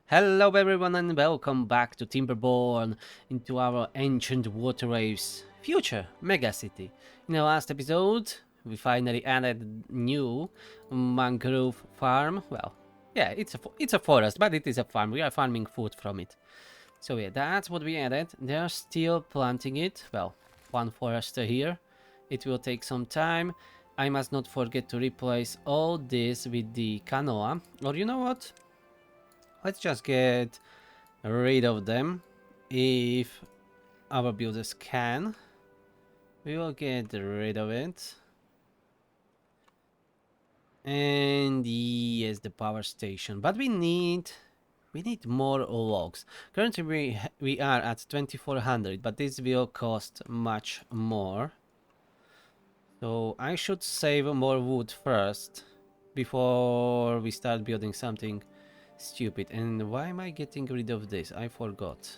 Hello everyone and welcome back to Timberborn into our ancient Waterways future megacity. In the last episode, we finally added new mangrove farm. Well, yeah, it's a forest, but it is a farm. We are farming food from it. So yeah, that's what we added. They're still planting it. Well, one forester here. It will take some time. I must not forget to replace all this with the canola. Or you know what? Let's just get rid of them. If our builders can, we will get rid of it. And yes, the power station, but we need more logs. Currently we are at 2400, but this will cost much more, so I should save more wood first before we start building something stupid. And why am I getting rid of this? I forgot.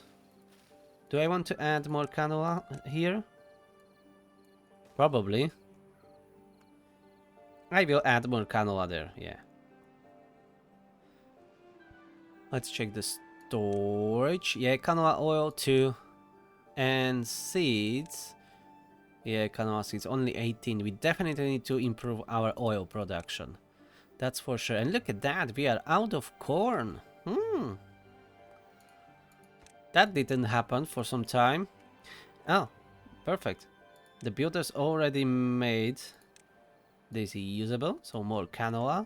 Do I want to add more canola here? Probably. I will add more canola there, yeah. Let's check the storage. Yeah, canola oil too. And seeds. Yeah, canola seeds, only 18. We definitely need to improve our oil production. That's for sure. And look at that, we are out of corn. That didn't happen for some time. Oh, perfect. The builders already made this usable, so more canola.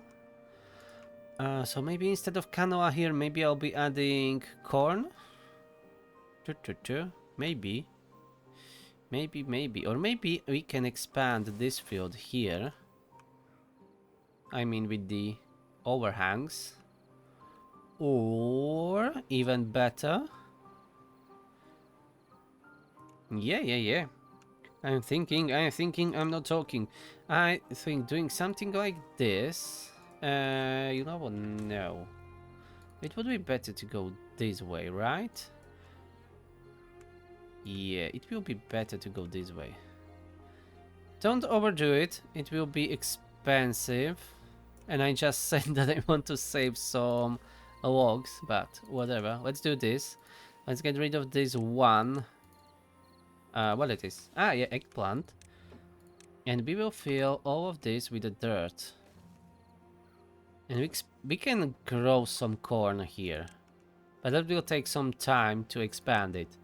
So maybe instead of canola here, maybe I'll be adding corn. Maybe. Maybe. Or maybe we can expand this field here. I mean with the overhangs. Or even better. Yeah. I'm not talking. I think doing something like this. You know what? No. It would be better to go this way, right? Yeah, it will be better to go this way. Don't overdo it, it will be expensive. And I just said that I want to save some logs, but whatever. Let's do this. Let's get rid of this one. What it is? Ah, yeah, eggplant. And we will fill all of this with the dirt. And we can grow some corn here. But that will take some time to expand it.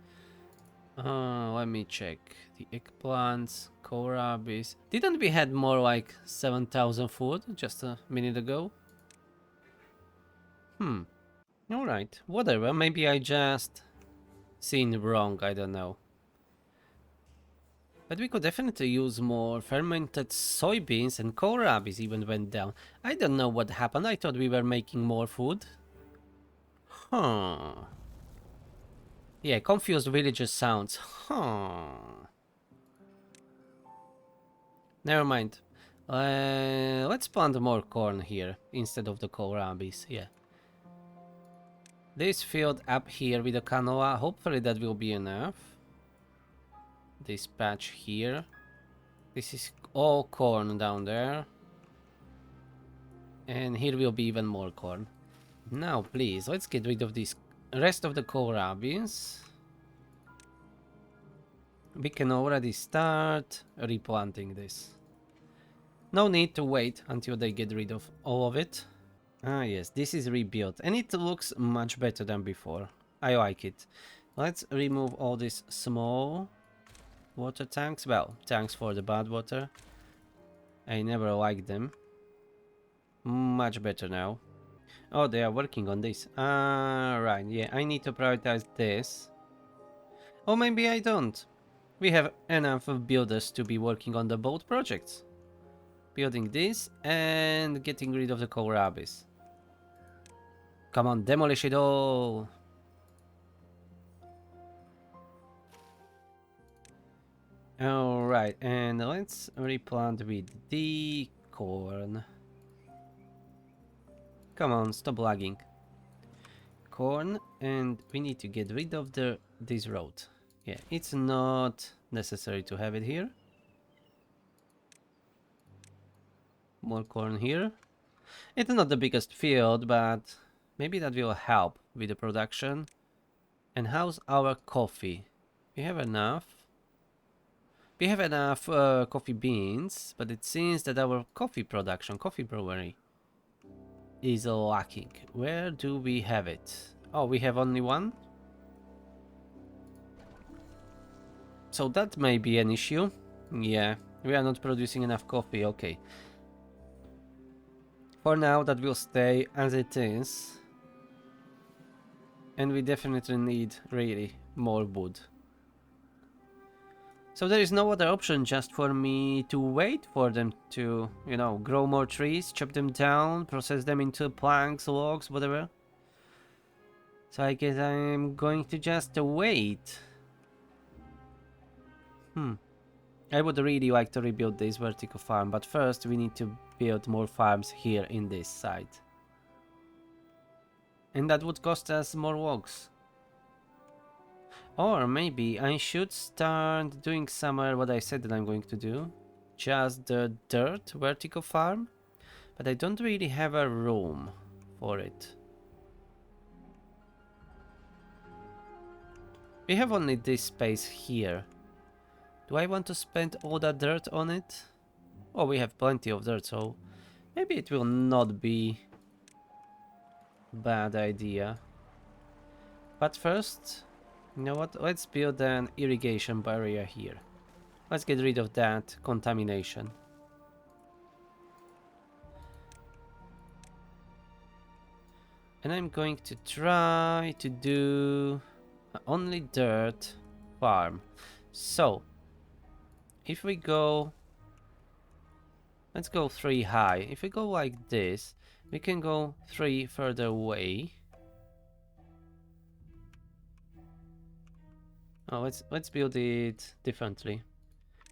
Let me check. The eggplants, kohlrabies. Didn't we had more like 7,000 food just a minute ago? Alright, whatever. Maybe I just seen wrong, I don't know. But we could definitely use more fermented soybeans, and kohlrabies even went down. I don't know what happened. I thought we were making more food. Huh. Yeah, confused villager sounds. Huh. Never mind. Let's plant more corn here instead of the kohlrabies. Yeah. This field up here with the canola, hopefully that will be enough. This patch here. This is all corn down there. And here will be even more corn. Now, please, let's get rid of this rest of the kohlrabies. We can already start replanting this. No need to wait until they get rid of all of it. Ah, yes, this is rebuilt and it looks much better than before. I like it. Let's remove all these small water tanks. Well, tanks for the bad water. I never liked them. Much better now. Oh, they are working on this. Right, yeah, I need to prioritize this. Or maybe I don't. We have enough of builders to be working on the both projects. Building this and getting rid of the kohlrabies. Come on, demolish it all. Alright, and let's replant with the corn. Come on, stop lagging. Corn, and we need to get rid of this road. Yeah, it's not necessary to have it here. More corn here. It's not the biggest field, but Maybe that will help with the production. And how's our coffee? We have enough. We have enough coffee beans, but it seems that our coffee production, coffee brewery, is lacking. Where do we have it? Oh, we have only one? So that may be an issue. Yeah, we are not producing enough coffee, okay. For now, that will stay as it is. And we definitely need, really, more wood. So there is no other option just for me to wait for them to, you know, grow more trees, chop them down, process them into planks, logs, whatever. So I guess I'm going to just wait. I would really like to rebuild this vertical farm, but first we need to build more farms here in this site. And that would cost us more logs. Or maybe I should start doing somewhere what I said that I'm going to do. Just the dirt vertical farm. But I don't really have a room for it. We have only this space here. Do I want to spend all that dirt on it? Oh, we have plenty of dirt, so maybe it will not be a bad idea. But first, you know what? Let's build an irrigation barrier here. Let's get rid of that contamination. And I'm going to try to do only dirt farm. So, if we go... Let's go 3 high. If we go like this, we can go 3 further away. Oh, let's build it differently.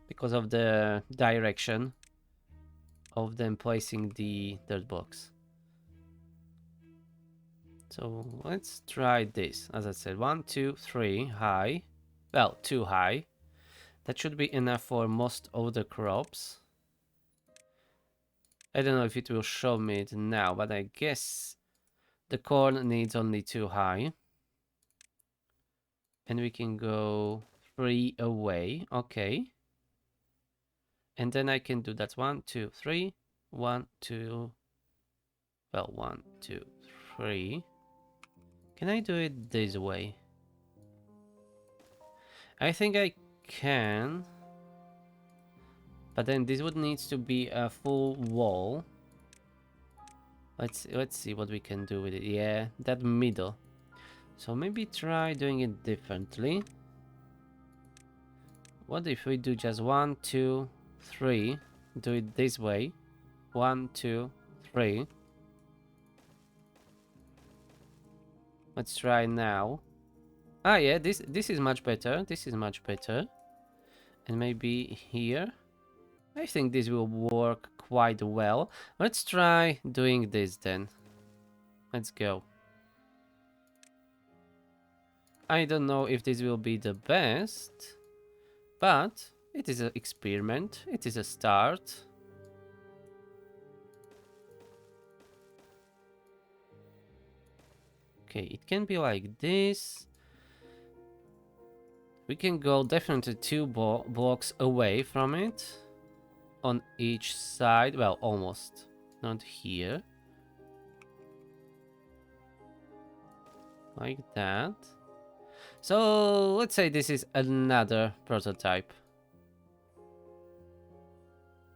Because of the direction of them placing the dirt blocks. So let's try this. As I said, 1, 2, 3 high. Well, 2 high. That should be enough for most of the crops. I don't know if it will show me it now, but I guess the corn needs only 2 high. And we can go 3 away. Okay. And then I can do that 1, 2, 3. 1, 2. Well, 1, 2, 3. Can I do it this way? I think I can. But then this would need to be a full wall. Let's see what we can do with it. Yeah, that middle. So maybe try doing it differently. What if we do just 1, 2, 3? Do it this way. 1, 2, 3. Let's try now. Ah, yeah, this is much better. This is much better. And maybe here. I think this will work quite well. Let's try doing this then. Let's go. I don't know if this will be the best, but it is an experiment. It is a start. Okay, it can be like this. We can go definitely 2 blocks away from it. On each side. Well, almost. Not here. Like that. So, let's say this is another prototype.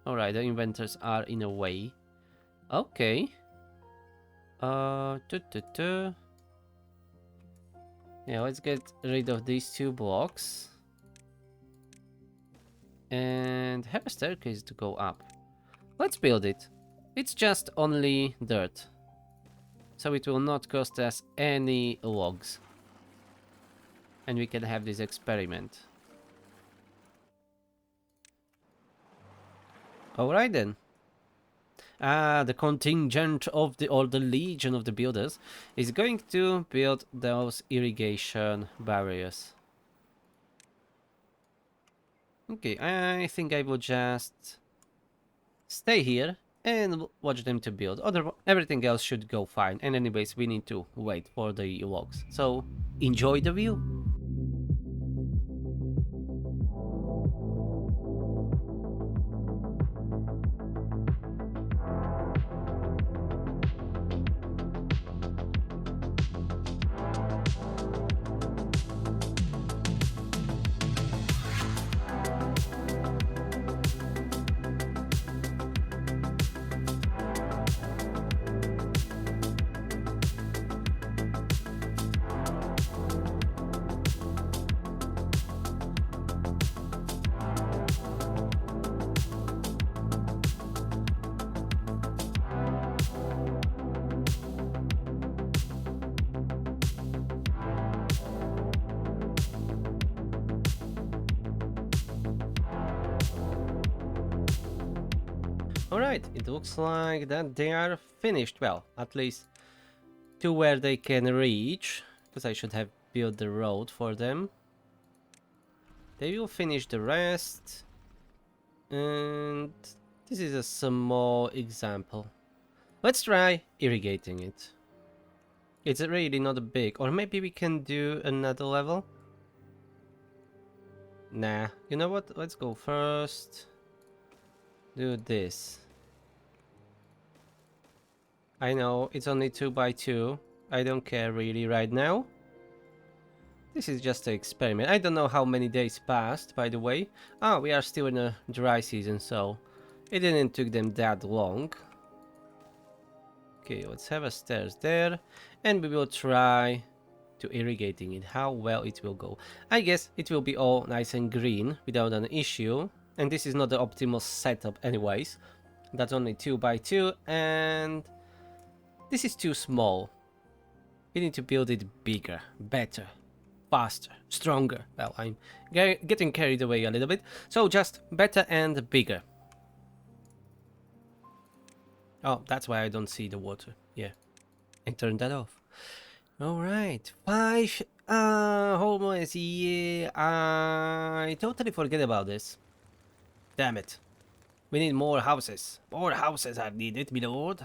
Alright, the inventors are in a way. Okay. Yeah, let's get rid of these 2 blocks. And have a staircase to go up. Let's build it. It's just only dirt. So it will not cost us any logs. And we can have this experiment. Alright then. The contingent of the legion of the builders is going to build those irrigation barriers. Okay, I think I will just stay here and watch them to build. Everything else should go fine. And anyways, we need to wait for the logs. So enjoy the view. Alright, it looks like that they are finished. Well, at least to where they can reach, because I should have built the road for them. They will finish the rest. And this is a small example. Let's try irrigating it. It's really not big. Or maybe we can do another level. Nah, you know what? Let's go first. Do this. I know, it's only 2 by 2. I don't care really right now. This is just an experiment. I don't know how many days passed, by the way. Ah, we are still in a dry season, so it didn't took them that long. Okay, let's have a stairs there, and we will try to irrigating it, how well it will go. I guess it will be all nice and green without an issue, and this is not the optimal setup anyways. That's only 2 by 2, and this is too small. We need to build it bigger, better, faster, stronger. Well, I'm getting carried away a little bit. So just better and bigger. Oh, that's why I don't see the water. Yeah, I turned that off. Alright, 5 homeless. Yeah, I totally forget about this. Damn it. We need more houses. More houses are needed, my lord.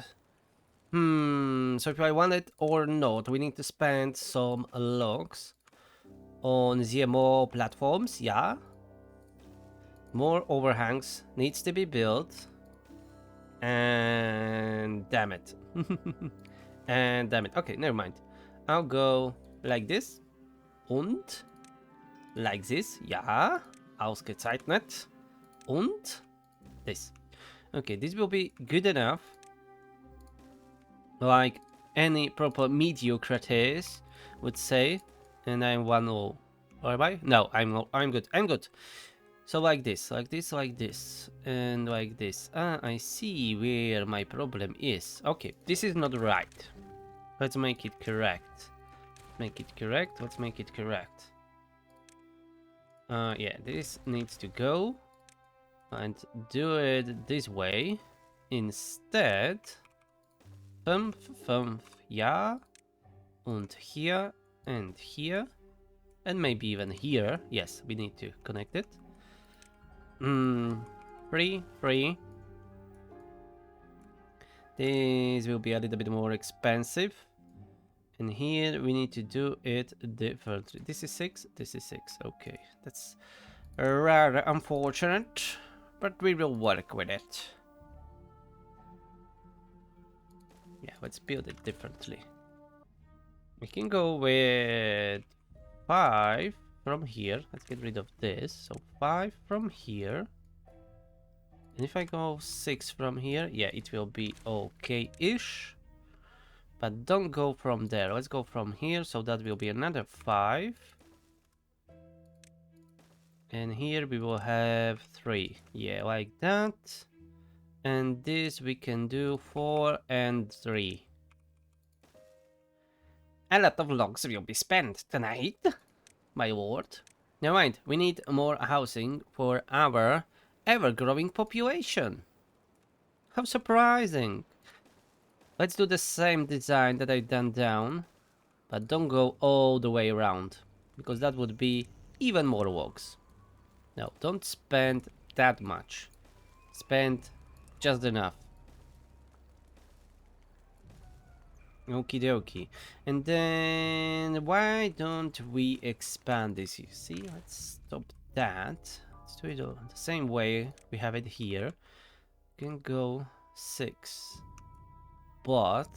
So if I want it or not, we need to spend some logs on the more platforms, yeah. More overhangs needs to be built. And damn it. And damn it. Okay, never mind. I'll go like this. Und like this, ja. Ausgezeichnet. Und this. Okay, this will be good enough. Like any proper mediocrities would say. And I'm 1-0. Or am I? No, I'm good. I'm good. So like this, like this, like this, and like this. Ah, I see where my problem is. Okay, this is not right. Let's make it correct. Make it correct. Let's make it correct. Yeah, this needs to go. And do it this way. Instead. Ja. Und here. And here. And maybe even here. Yes, we need to connect it. Free. This will be a little bit more expensive. And here we need to do it differently. This is 6, this is 6. Okay, that's rather unfortunate, but we will work with it. Yeah, let's build it differently. We can go with 5 from here. Let's get rid of this. So 5 from here. And if I go 6 from here, yeah, it will be okay-ish. But don't go from there. Let's go from here. So that will be another 5. And here we will have 3. Yeah, like that. And this we can do 4 and 3. A lot of logs will be spent tonight, my lord. Never mind, we need more housing for our ever-growing population. How surprising. Let's do the same design that I've done down, but don't go all the way around, because that would be even more logs. No, don't spend that much. Spend just enough. Okie dokie. And then why don't we expand this? You see, let's stop that. Let's do it the same way we have it here. Can go 6. But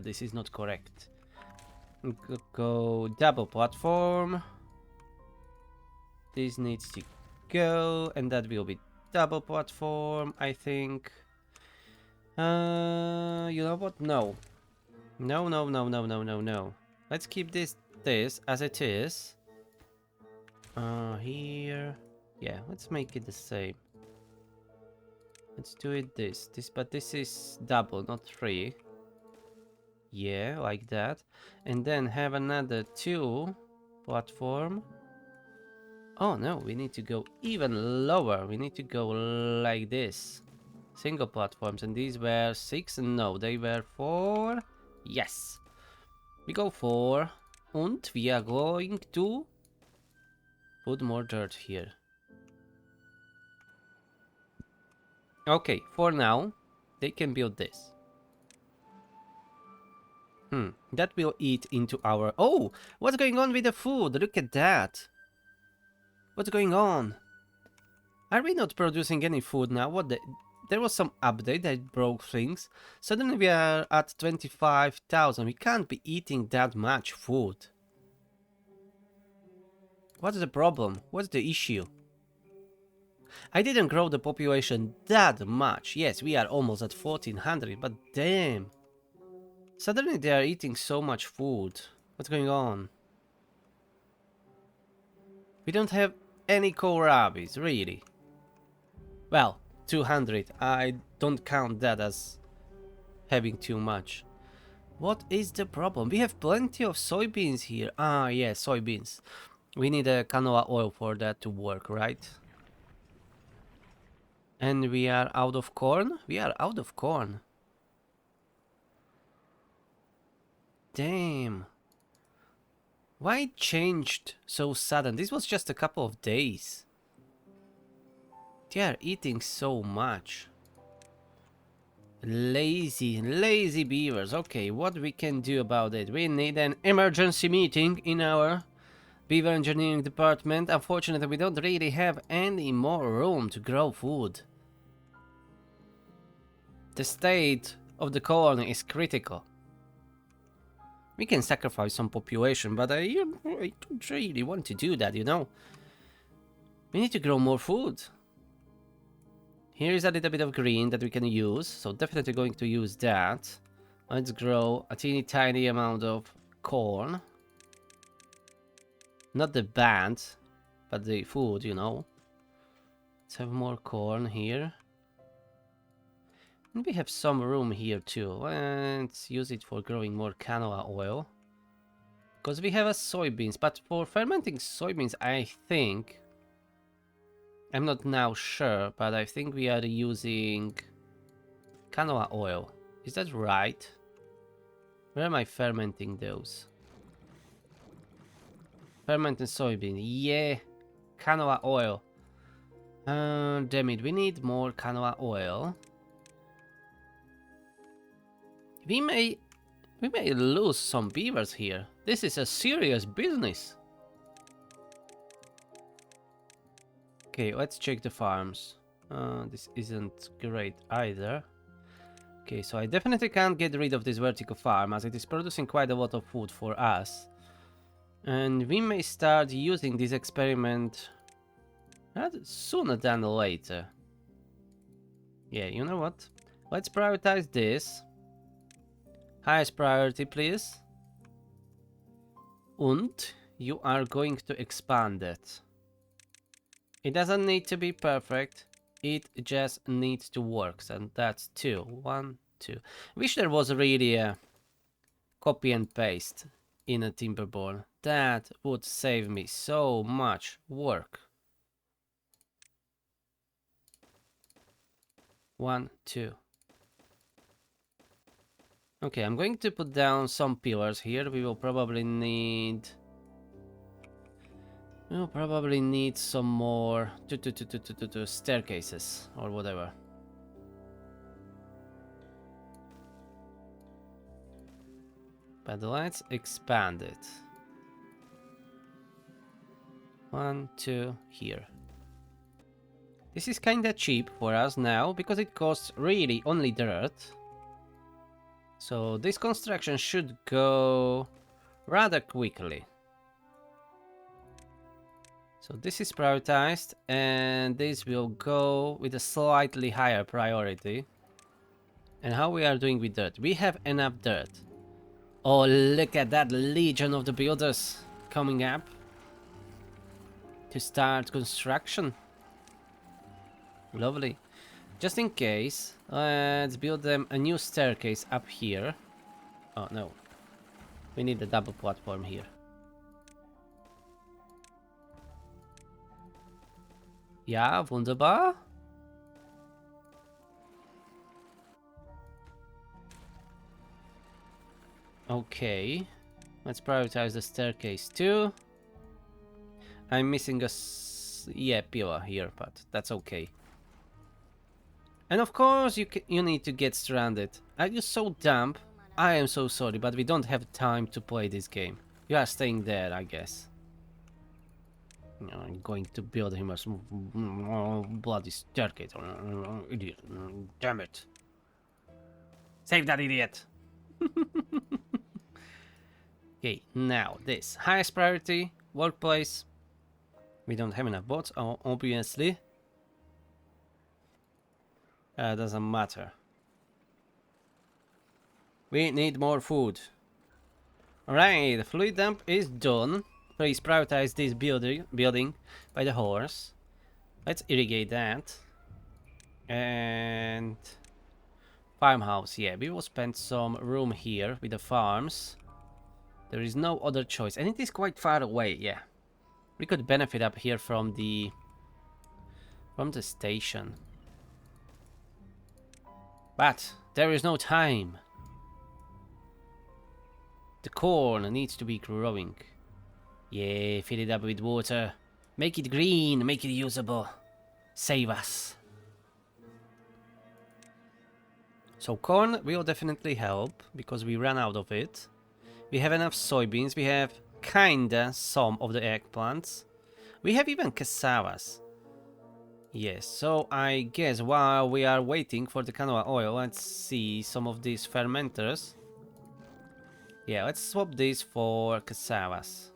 this is not correct. We could go double platform. This needs to go, and that will be double platform, I think. You know what? No. No. Let's keep this as it is. Here. Yeah, let's make it the same. Let's do it but this is double, not 3. Yeah, like that. And then have another 2 platform. Oh no, we need to go even lower. We need to go like this. Single platforms, and these were 6. No, they were 4. Yes. We go 4. And we are going to put more dirt here. Okay, for now, they can build this. That will eat into our... Oh, what's going on with the food? Look at that. What's going on? Are we not producing any food now? There was some update that broke things. Suddenly we are at 25,000. We can't be eating that much food. What's the problem? What's the issue? I didn't grow the population that much. Yes, we are almost at 1400, but damn. Suddenly they are eating so much food. What's going on? We don't have any kohlrabis, really. Well, 200. I don't count that as having too much. What is the problem? We have plenty of soybeans here. Ah, yeah, soybeans. We need a canola oil for that to work, right? And we are out of corn? We are out of corn. Damn. Why it changed so sudden? This was just a couple of days. They are eating so much. Lazy beavers. Okay, what we can do about it? We need an emergency meeting in our beaver engineering department. Unfortunately, we don't really have any more room to grow food. The state of the colony is critical. We can sacrifice some population, but I don't really want to do that, you know. We need to grow more food. Here is a little bit of green that we can use, so definitely going to use that. Let's grow a teeny tiny amount of corn. Not the band, but the food, you know. Let's have more corn here. And we have some room here too. Let's use it for growing more canola oil. Because we have a soybeans, but for fermenting soybeans, I think... I'm not now sure, but I think we are using canola oil. Is that right? Where am I fermenting those? Fermenting soybean. Yeah, canola oil. Damn it, we need more canola oil. We may lose some beavers here. This is a serious business. Okay, let's check the farms. This isn't great either. Okay, so I definitely can't get rid of this vertical farm as it is producing quite a lot of food for us. And we may start using this experiment sooner than later. Yeah, you know what? Let's prioritize this. Highest priority, please. And you are going to expand it. It doesn't need to be perfect. It just needs to work. And that's 2. 1, 2. Wish there was really a copy and paste in a Timberborn. That would save me so much work. 1, 2. Okay, I'm going to put down some pillars here. We will probably need... We'll probably need some more staircases or whatever. But let's expand it. 1, 2, here. This is kinda cheap for us now, because it costs really only dirt. So this construction should go rather quickly. So this is prioritized, and this will go with a slightly higher priority. And how we are doing with dirt? We have enough dirt. Oh, look at that legion of the builders coming up to start construction. Lovely. Just in case, let's build them a new staircase up here. Oh no, we need a double platform here. Ja, wunderbar. Okay, let's prioritize the staircase too. I'm missing a pillar here, but that's okay. And of course, you need to get stranded. Are you so dumb? I am so sorry, but we don't have time to play this game. You are staying there, I guess. I'm going to build him a bloody staircase. Idiot. Damn it. Save that idiot. Okay, now this. Highest priority, workplace. We don't have enough bots, obviously. Doesn't matter. We need more food. Alright, the fluid dump is done. Please prioritize this building by the horse. Let's irrigate that. And farmhouse, yeah, we will spend some room here with the farms. There is no other choice, and it is quite far away, yeah. We could benefit up here from the station. But there is no time. The corn needs to be growing. Yeah, fill it up with water. Make it green, make it usable. Save us. So corn will definitely help, because we ran out of it. We have enough soybeans, we have kinda some of the eggplants. We have even cassavas. Yes, so I guess while we are waiting for the canola oil, let's see some of these fermenters. Yeah, let's swap these for cassavas.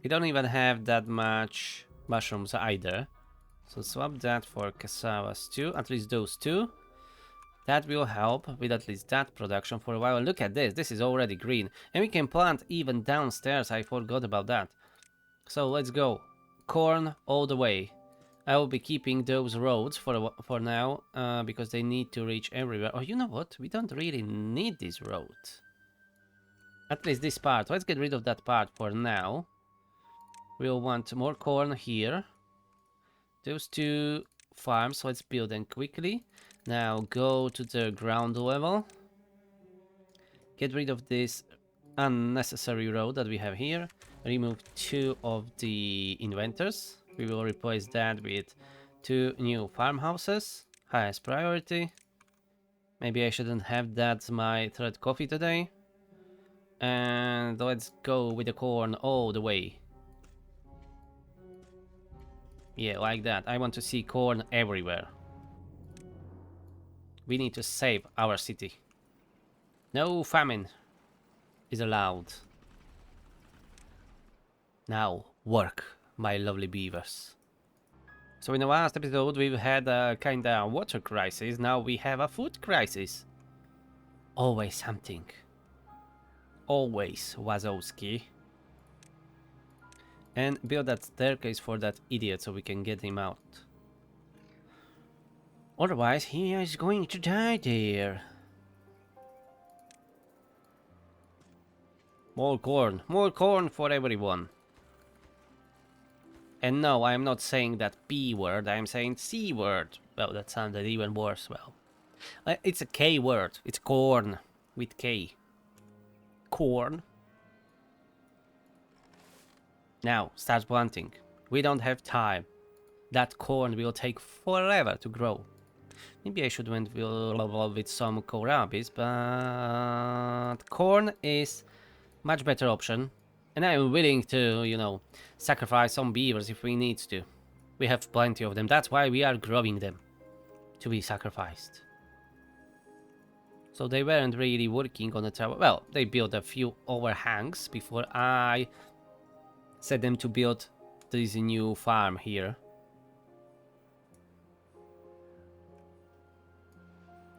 We don't even have that much mushrooms either. So swap that for cassavas too, at least those two. That will help with at least that production for a while. Look at this is already green. And we can plant even downstairs, I forgot about that. So let's go. Corn all the way. I will be keeping those roads for now, because they need to reach everywhere. Oh, you know what? We don't really need this road. At least this part. Let's get rid of that part for now. We'll want more corn here. Those two farms, let's build them quickly. Now go to the ground level. Get rid of this unnecessary road that we have here. Remove 2 of the inventors. We will replace that with 2 new farmhouses. Highest priority. Maybe I shouldn't have that my third coffee today. And let's go with the corn all the way. Yeah, like that. I want to see corn everywhere. We need to save our city. No famine is allowed. Now, work, my lovely beavers. So in the last episode we've had a kinda water crisis, now we have a food crisis. Always something. Always, Wazowski. And build that staircase for that idiot so we can get him out. Otherwise he is going to die there. More corn for everyone. And no, I am not saying that P word, I am saying C word. Well, that sounded even worse, well. It's a K word, it's corn, with K. Corn. Now, start planting. We don't have time. That corn will take forever to grow. Maybe I should went with some kohlrabis, but corn is much better option. And I'm willing to, you know, sacrifice some beavers if we need to. We have plenty of them. That's why we are growing them to be sacrificed. So they weren't really working on the tower. Well, they built a few overhangs before I set them to build this new farm here.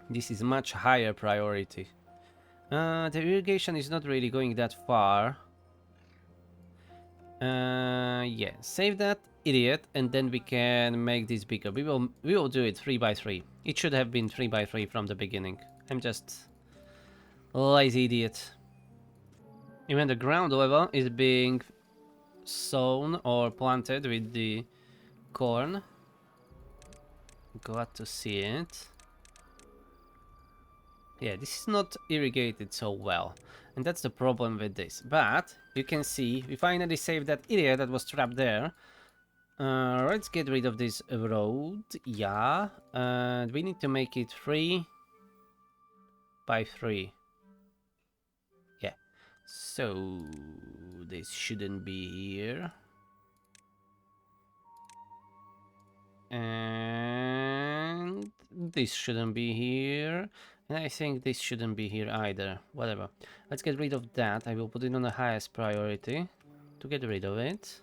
This is much higher priority. The irrigation is not really going that far. Yeah, save that idiot, and then we can make this bigger. We will do it 3 by 3. It should have been 3 by 3 from the beginning. I'm just lazy idiot. Even the ground level is being sown or planted with the corn. Glad to see it. Yeah, this is not irrigated so well, and that's the problem with this. But you can see we finally saved that idiot that was trapped there. Let's get rid of this road. Yeah, and we need to make it 3 by 3. Yeah, so this shouldn't be here. And this shouldn't be here. And I think this shouldn't be here either. Whatever. Let's get rid of that. I will put it on the highest priority to get rid of it.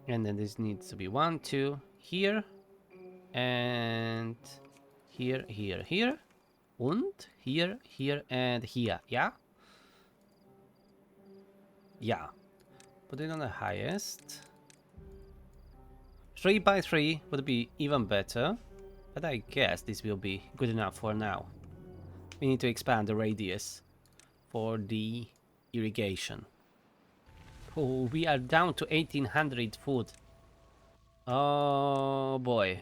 And then this needs to be 1, 2 here. And here, here, here. And here, here, and here. Yeah? Yeah. Put it on the highest. 3 by 3 would be even better. But I guess this will be good enough for now. We need to expand the radius for the irrigation. Oh, we are down to 1800 food. Oh boy.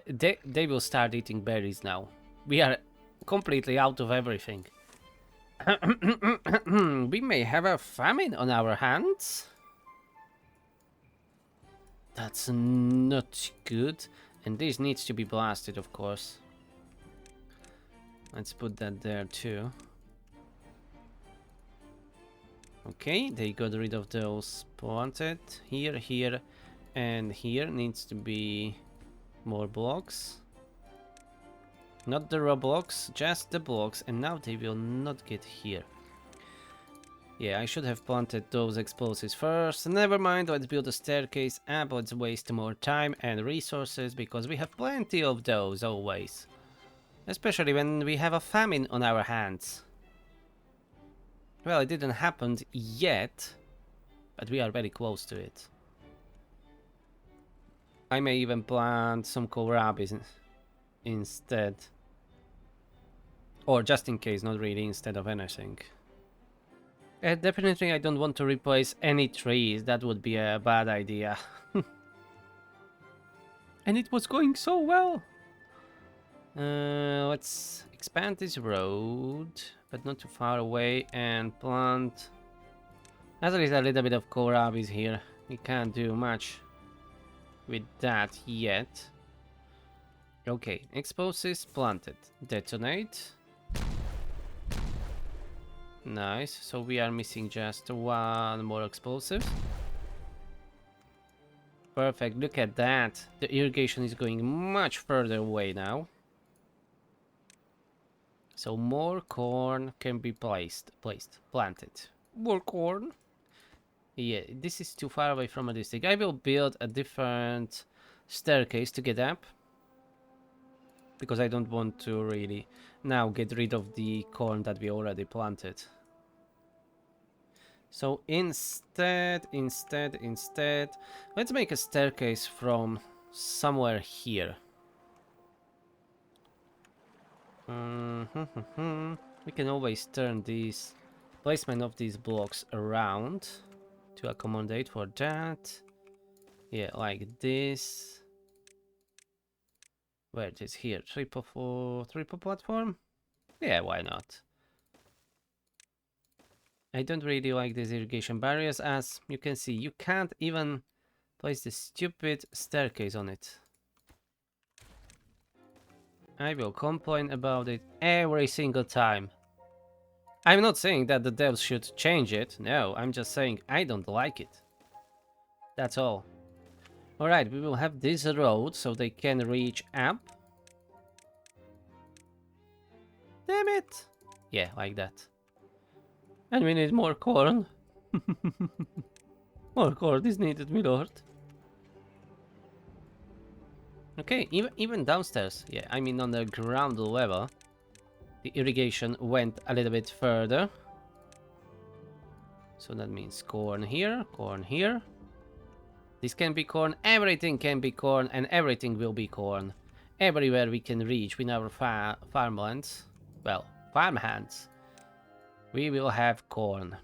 They will start eating berries now. We are completely out of everything. We may have a famine on our hands. That's not good. And this needs to be blasted, of course. Let's put that there too. Okay, they got rid of those planted. Here, here, and here needs to be more blocks. Not the raw blocks, just the blocks, and now they will not get here. Yeah, I should have planted those explosives first. Never mind, let's build a staircase up. Let's waste more time and resources because we have plenty of those always. Especially when we have a famine on our hands. Well, it didn't happen yet, but we are very close to it. I may even plant some kohlrabis instead. Or just in case, not really instead of anything. Definitely I don't want to replace any trees, that would be a bad idea. And it was going so well! Let's expand this road, but not too far away, and plant... At least a little bit of kohlrabis here. We can't do much with that yet. Okay, explosives planted. Detonate. Nice, so we are missing just 1 more explosive. Perfect, look at that. The irrigation is going much further away now. So more corn can be planted. More corn. Yeah, this is too far away from a district. I will build a different staircase to get up. Because I don't want to really now get rid of the corn that we already planted. So instead, let's make a staircase from somewhere here. We can always turn these placement of these blocks around to accommodate for that. Yeah, like this. Where it is here? Triple platform? Yeah, why not? I don't really like these irrigation barriers, as you can see, you can't even place the stupid staircase on it. I will complain about it every single time. I'm not saying that the devs should change it. No, I'm just saying I don't like it. That's all. Alright, we will have this road so they can reach up. Damn it! Yeah, like that. And we need more corn. More corn is needed, my lord. Okay, even downstairs. Yeah, I mean on the ground level. The irrigation went a little bit further. So that means corn here, corn here. This can be corn, everything can be corn, and everything will be corn. Everywhere we can reach with our farmlands, well, farmhands, we will have corn.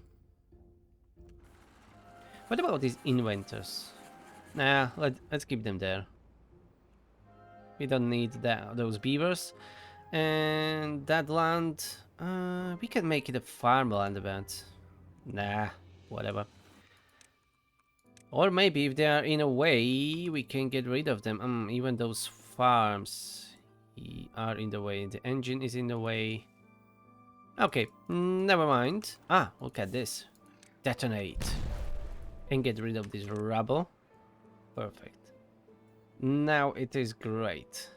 What about these inventors? Nah, let's keep them there. We don't need those beavers. And that land, we can make it a farmland event. Nah, whatever. Or maybe if they are in a way, we can get rid of them. Even those farms are in the way. The engine is in the way. Okay, never mind. Ah, look at this. Detonate. And get rid of this rubble. Perfect. Now it is great.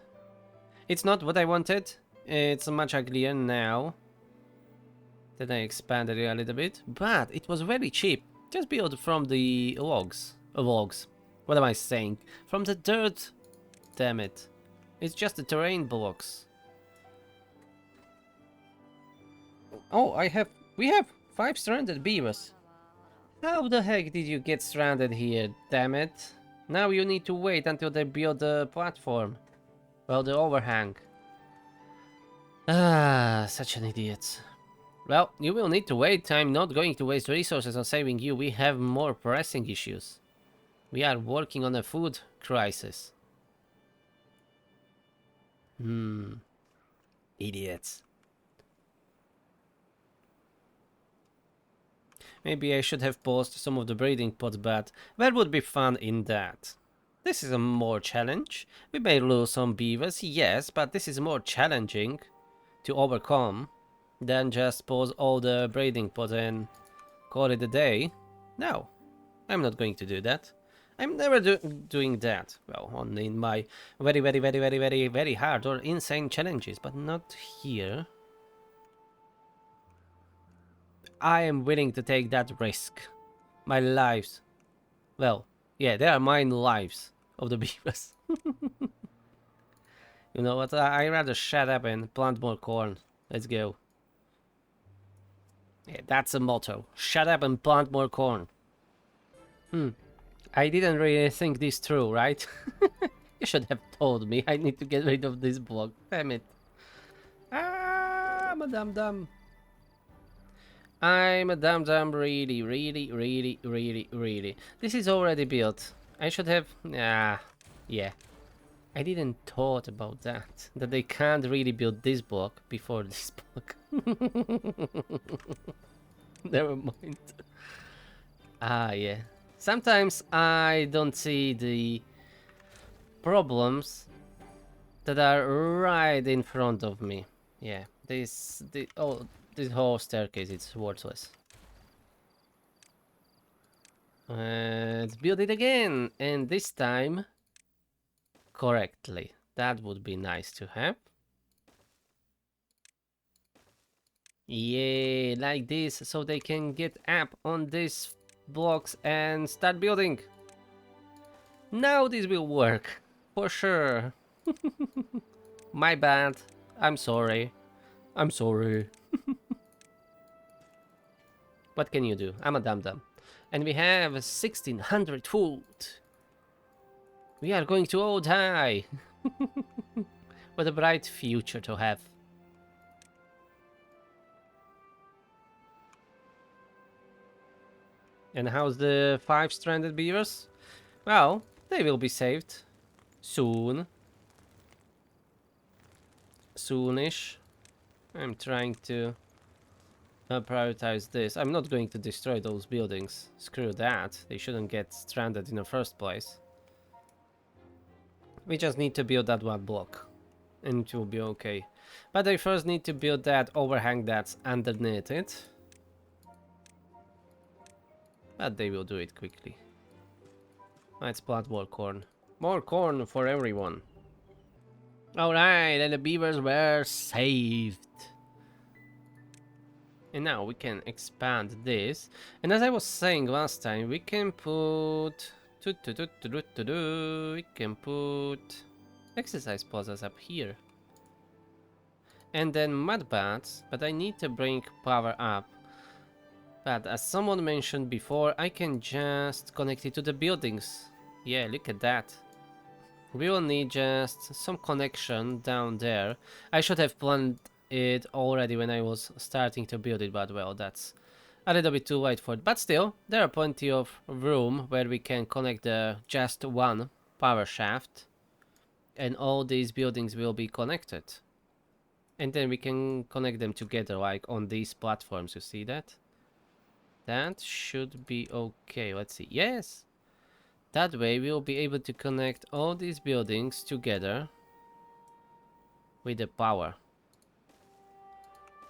It's not what I wanted. It's much uglier now. Then I expanded it a little bit. But it was very cheap. Just build from the logs. Logs. What am I saying? From the dirt. Damn it. It's just the terrain blocks. Oh, we have 5 stranded beavers. How the heck did you get stranded here, damn it? Now you need to wait until they build the platform. Well, the overhang. Ah, such an idiot. Well, you will need to wait. I'm not going to waste resources on saving you. We have more pressing issues. We are working on a food crisis. Idiots. Maybe I should have paused some of the breeding pods, but there would be fun in that. This is a more challenge. We may lose some beavers, yes, but this is more challenging to overcome than just pause all the breeding pods and call it a day. No, I'm not going to do that. I'm never doing that. Well, only in my very hard or insane challenges, but not here. I am willing to take that risk. My lives. Well, yeah, they are mine lives of the beavers. You know what? I rather shut up and plant more corn. Let's go. Yeah, that's a motto. Shut up and plant more corn. I didn't really think this through, right? You should have told me. I need to get rid of this block. Damn it. Ah, I'm a dum-dum. I'm a dum-dum, really. This is already built. I should have... yeah. I didn't thought about that. That they can't really build this block before this block. Never mind. Ah, yeah. Sometimes I don't see the problems that are right in front of me. Yeah, this whole staircase is worthless. Let's build it again, and this time correctly. That would be nice to have. Yeah, like this, so they can get up on these blocks and start building. Now this will work, for sure. My bad. I'm sorry. I'm sorry. What can you do? I'm a dum-dum. And we have 1600 food. We are going to all die. What a bright future to have. And how's the 5 stranded beavers? Well, they will be saved. Soon. Soonish. I'm trying to prioritize this. I'm not going to destroy those buildings. Screw that. They shouldn't get stranded in the first place. We just need to build that one block. and it will be okay. But I first need to build that overhang that's underneath it. But they will do it quickly. Let's plant more corn. More corn for everyone. Alright, and the beavers were saved. And now we can expand this. And as I was saying last time, we can put... We can put exercise plazas up here. And then mud baths, but I need to bring power up. But as someone mentioned before, I can just connect it to the buildings. Yeah, look at that. We will need just some connection down there. I should have planned it already when I was starting to build it, but well, that's a little bit too late for it. But still, there are plenty of room where we can connect the just one power shaft. And all these buildings will be connected. And then we can connect them together, like on these platforms, you see that? That should be okay. Let's see. Yes! That way we'll be able to connect all these buildings together with the power.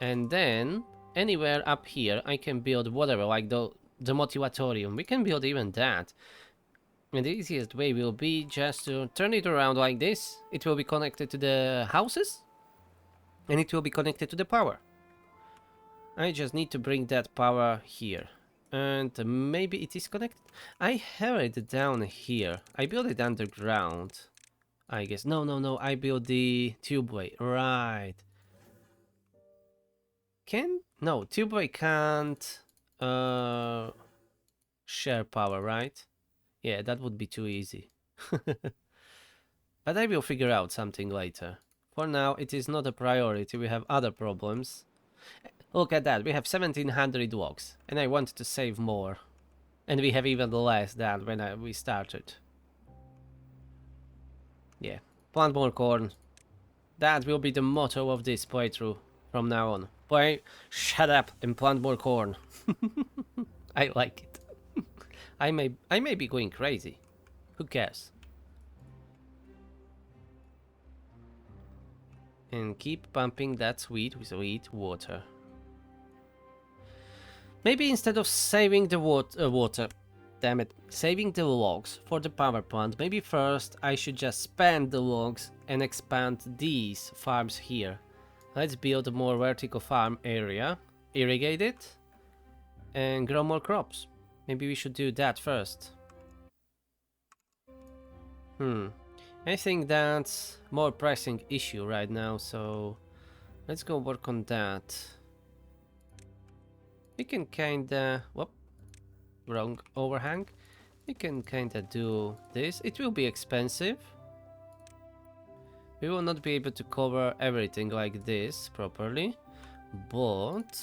And then anywhere up here I can build whatever, like the motivatorium. We can build even that. And the easiest way will be just to turn it around like this. It will be connected to the houses. And it will be connected to the power. I just need to bring that power here. And maybe it is connected. I have it down here. I built it underground, I guess. No. I built the tubeway. Right. No, tubeway can't share power, right? Yeah, that would be too easy. But I will figure out something later. For now, it is not a priority. We have other problems. Look at that. We have 1700 logs. And I want to save more. And we have even less than when we started. Yeah. Plant more corn. That will be the motto of this playthrough from now on. Play, shut up and plant more corn. I like it. I may be going crazy. Who cares? And keep pumping that sweet water. Maybe instead of saving the water, damn it, saving the logs for the power plant, maybe first I should just spend the logs and expand these farms here. Let's build a more vertical farm area, irrigate it, and grow more crops. Maybe we should do that first. I think that's more pressing issue right now, so let's go work on that. We can kinda... whoop, wrong overhang. We can kinda do this. It will be expensive. We will not be able to cover everything like this properly, but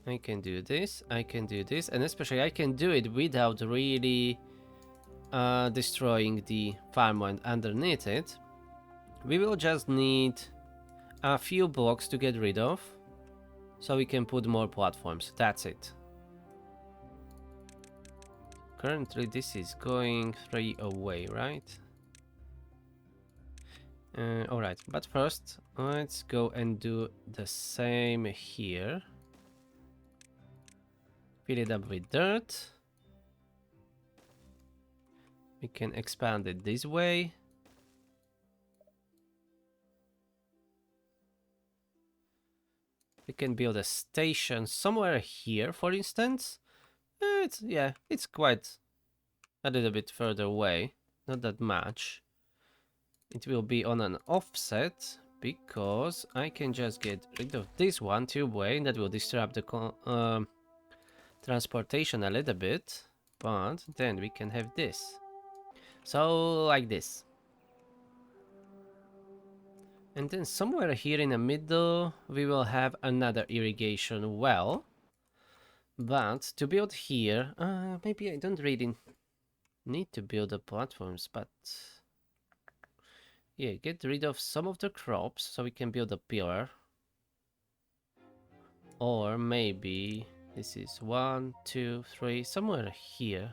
I can do this, and especially I can do it without really destroying the farmland underneath it. We will just need a few blocks to get rid of, so we can put more platforms. That's it. Currently this is going 3 away, right? Alright, but first let's go and do the same here. Fill it up with dirt. We can expand it this way. We can build a station somewhere here, for instance. It's quite a little bit further away, not that much. It will be on an offset because I can just get rid of this one tubeway, and that will disrupt the transportation a little bit. But then we can have this. So like this. And then somewhere here in the middle we will have another irrigation well. But to build here, maybe I don't really need to build the platforms, but yeah, get rid of some of the crops so we can build a pillar. Or maybe this is 1, 2, 3, somewhere here.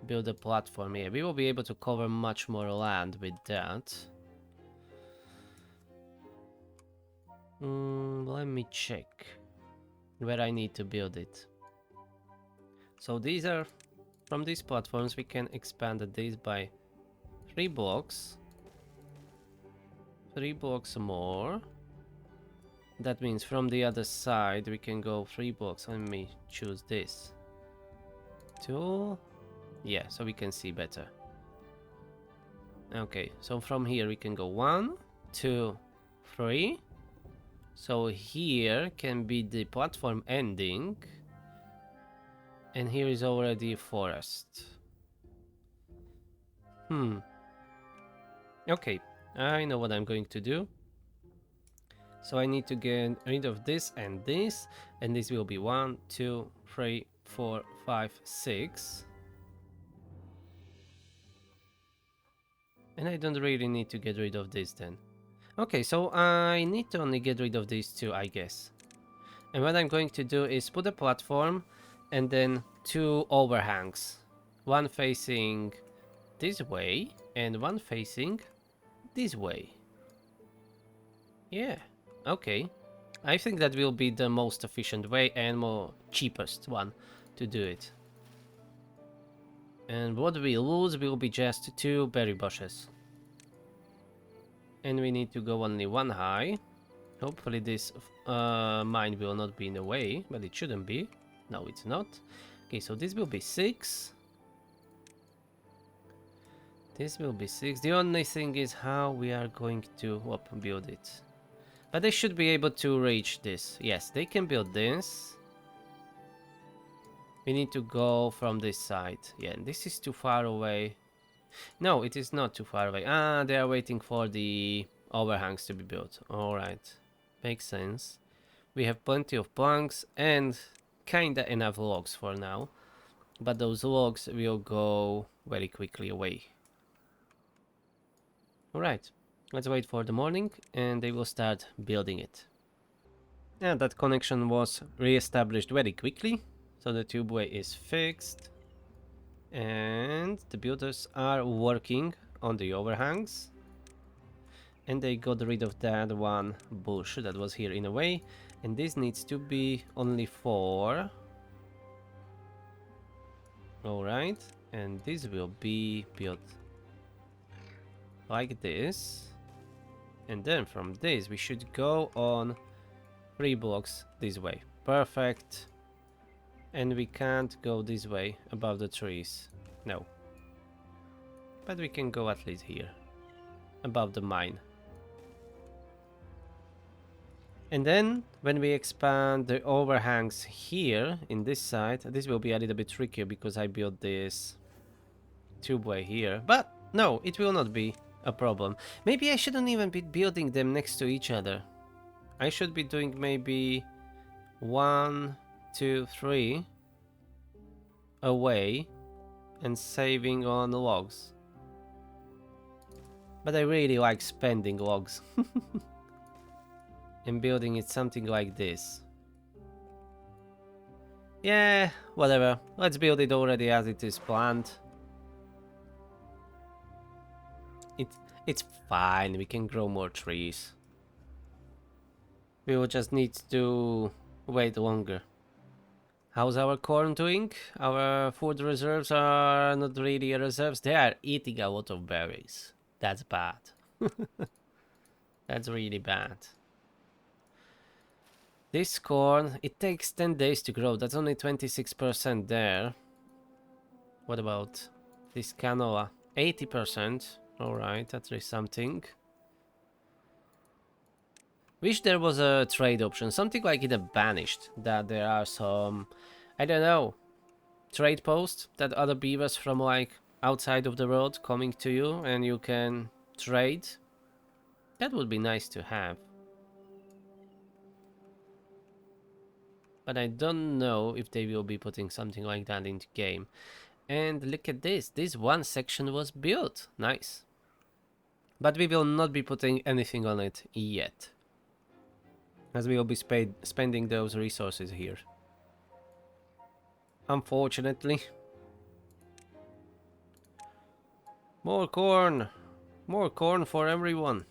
build a platform here. We will be able to cover much more land with that. Let me check where I need to build it. So these are, from these platforms, we can expand this by 3 blocks. 3 blocks more. That means from the other side we can go 3 blocks. Let me choose this. 2. Yeah, so we can see better. Okay, so from here we can go 1, 2, 3. So here can be the platform ending. And here is already a forest. Okay, I know what I'm going to do. So I need to get rid of this, and this will be 1, 2, 3, 4, 5, 6. And I don't really need to get rid of this then. Okay, so I need to only get rid of these 2, I guess. And what I'm going to do is put a platform and then 2 overhangs. One facing this way and one facing this way. Yeah, okay. I think that will be the most efficient way and more cheapest one to do it. And what we lose will be just 2 berry bushes. And we need to go only 1 high. Hopefully this mine will not be in the way, but it shouldn't be. No, it's not. Okay, so this will be 6. This will be 6. The only thing is how we are going to build it. But they should be able to reach this. Yes, they can build this. We need to go from this side. Yeah, this is too far away. No, it is not too far away. Ah, they are waiting for the overhangs to be built. Alright. Makes sense. We have plenty of planks and kinda enough logs for now. But those logs will go very quickly away. Alright. Let's wait for the morning and they will start building it. And that connection was re-established very quickly. So the tubeway is fixed. And the builders are working on the overhangs. And they got rid of that one bush that was here in a way. And this needs to be only 4. Alright. And this will be built like this. And then from this we should go on 3 blocks this way. Perfect. And we can't go this way above the trees. No. But we can go at least here. Above the mine. And then when we expand the overhangs here in this side, this will be a little bit trickier because I built this tubeway here. But no, it will not be a problem. Maybe I shouldn't even be building them next to each other. I should be doing maybe 1, 2, 3 away and saving on logs. But I really like spending logs. And building it something like this. Yeah, whatever. Let's build it already as it is planned. It's fine, we can grow more trees. We will just need to wait longer. How's our corn doing? Our food reserves are not really reserves. They are eating a lot of berries. That's bad. That's really bad. This corn, it takes 10 days to grow. That's only 26% there. What about this canola? 80%. Alright, that's really something. Wish there was a trade option. Something like in a Banished. That there are some, I don't know, trade posts that other beavers from like outside of the world coming to you and you can trade. That would be nice to have. But I don't know if they will be putting something like that into game. And look at this. This one section was built. Nice. But we will not be putting anything on it yet. As we will be spending those resources here. Unfortunately. More corn! More corn for everyone!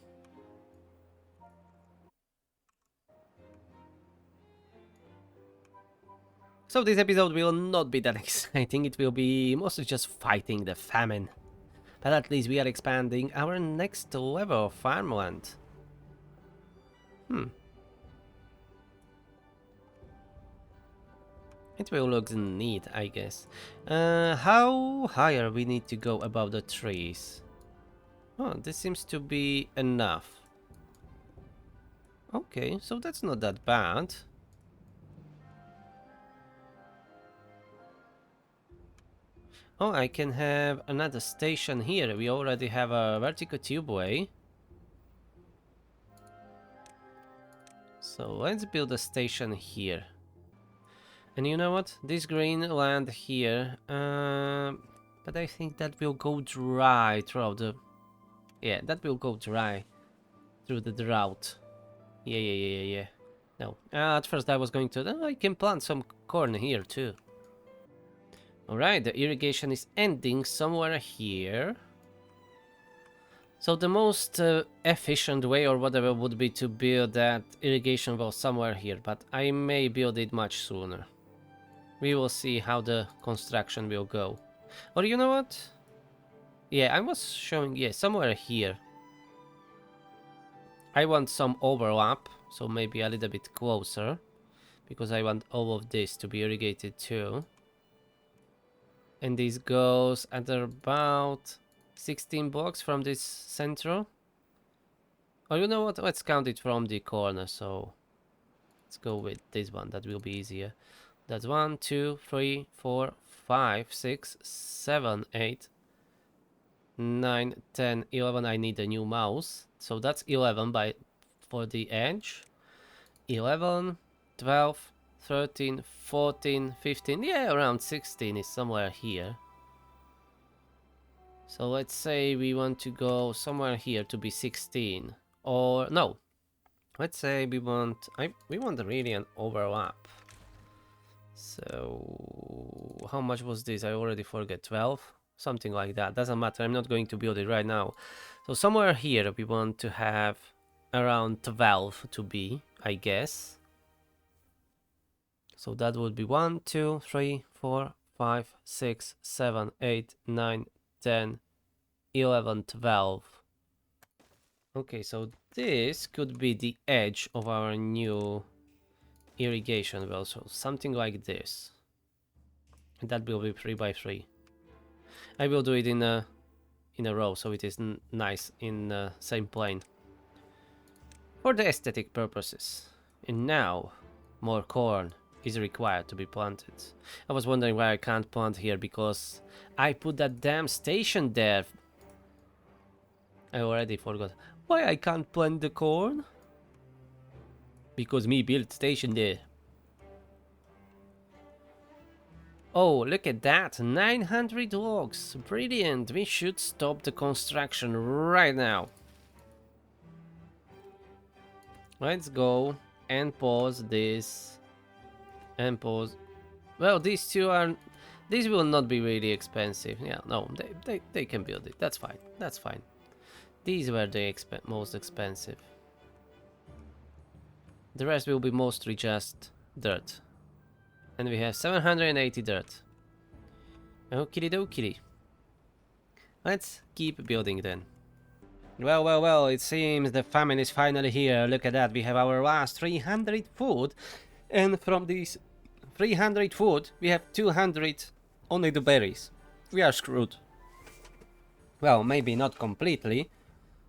So this episode will not be that exciting, it will be mostly just fighting the famine. But at least we are expanding our next level of farmland. Hmm. It will look neat, I guess. How higher we need to go above the trees? Oh, this seems to be enough. Okay, so that's not that bad. Oh, I can have another station here. We already have a vertical tubeway. So let's build a station here. And you know what? This green land here, but I think that will go dry throughout the... Yeah, that will go dry through the drought. Yeah. No, at first I was going to... I can plant some corn here too. Alright, the irrigation is ending somewhere here. So the most efficient way or whatever would be to build that irrigation well somewhere here, but I may build it much sooner. We will see how the construction will go. Or you know what? Yeah, I was showing, yeah, somewhere here. I want some overlap, so maybe a little bit closer. Because I want all of this to be irrigated too. And this goes at about 16 blocks from this central. Or you know what? Let's count it from the corner, so... Let's go with this one, that will be easier. That's 1, 2, 3, 4, 5, 6, 7, 8, 9, 10, 11. I need a new mouse. So that's 11 for the edge. 11, 12, 13, 14, 15. Yeah, around 16 is somewhere here. So let's say we want to go somewhere here to be 16. Or no. Let's say we want really an overlap. So how much was this? I already forget. 12? Something like that. Doesn't matter. I'm not going to build it right now. So somewhere here we want to have around 12 to be, I guess. So that would be 1, 2, 3, 4, 5, 6, 7, 8, 9, 10, 11, 12. Okay, so this could be the edge of our new irrigation well, so something like this. And that will be 3 by 3. I will do it in a row, so it is nice in the same plane. For the aesthetic purposes. And now, more corn is required to be planted. I was wondering why I can't plant here, because I put that damn station there. I already forgot. Why I can't plant the corn? Because me built station there. Oh, look at that, 900 logs, brilliant, we should stop the construction right now. Let's go and pause this, and pause. Well, these will not be really expensive, yeah, no, they can build it, that's fine. These were the most expensive. The rest will be mostly just dirt. And we have 780 dirt. Okie dokie. Let's keep building then. Well, it seems the famine is finally here. Look at that, we have our last 300 food. And from these 300 food, we have 200 only the berries. We are screwed. Well, maybe not completely,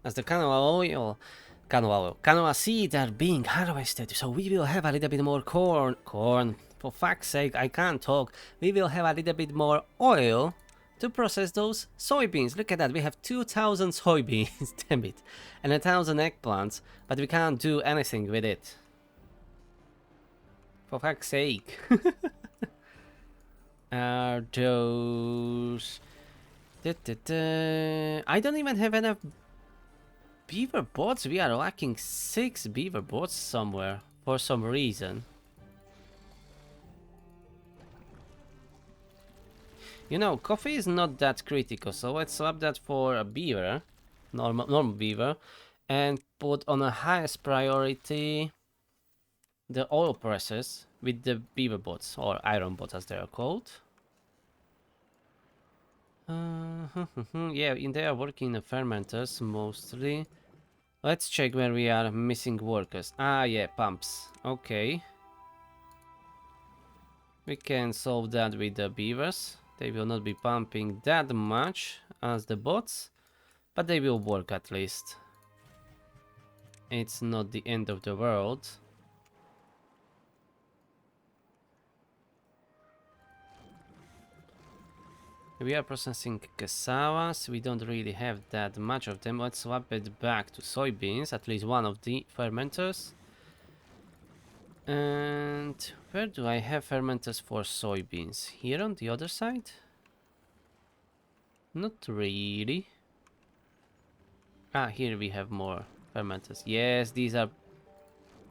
as the canola seeds are being harvested, so we will have a little bit more corn, for fuck's sake, I can't talk. We will have a little bit more oil to process those soybeans. Look at that, we have 2,000 soybeans, damn it, and 1,000 eggplants, but we can't do anything with it. For fuck's sake. Are those... I don't even have enough beaver boats. We are lacking 6 beaver boats somewhere for some reason. You know, coffee is not that critical, so let's swap that for a beaver, normal beaver, and put on a highest priority the oil presses with the beaver bots, or iron bots as they are called. Yeah, they are working in the fermenters mostly. Let's check where we are missing workers. Ah, yeah, pumps. Okay. We can solve that with the beavers. They will not be pumping that much as the bots, but they will work at least. It's not the end of the world. We are processing cassavas. We don't really have that much of them. Let's swap it back to soybeans, at least one of the fermenters. And where do I have fermenters for soybeans? Here on the other side? Not really. Ah, here we have more fermenters. Yes, these are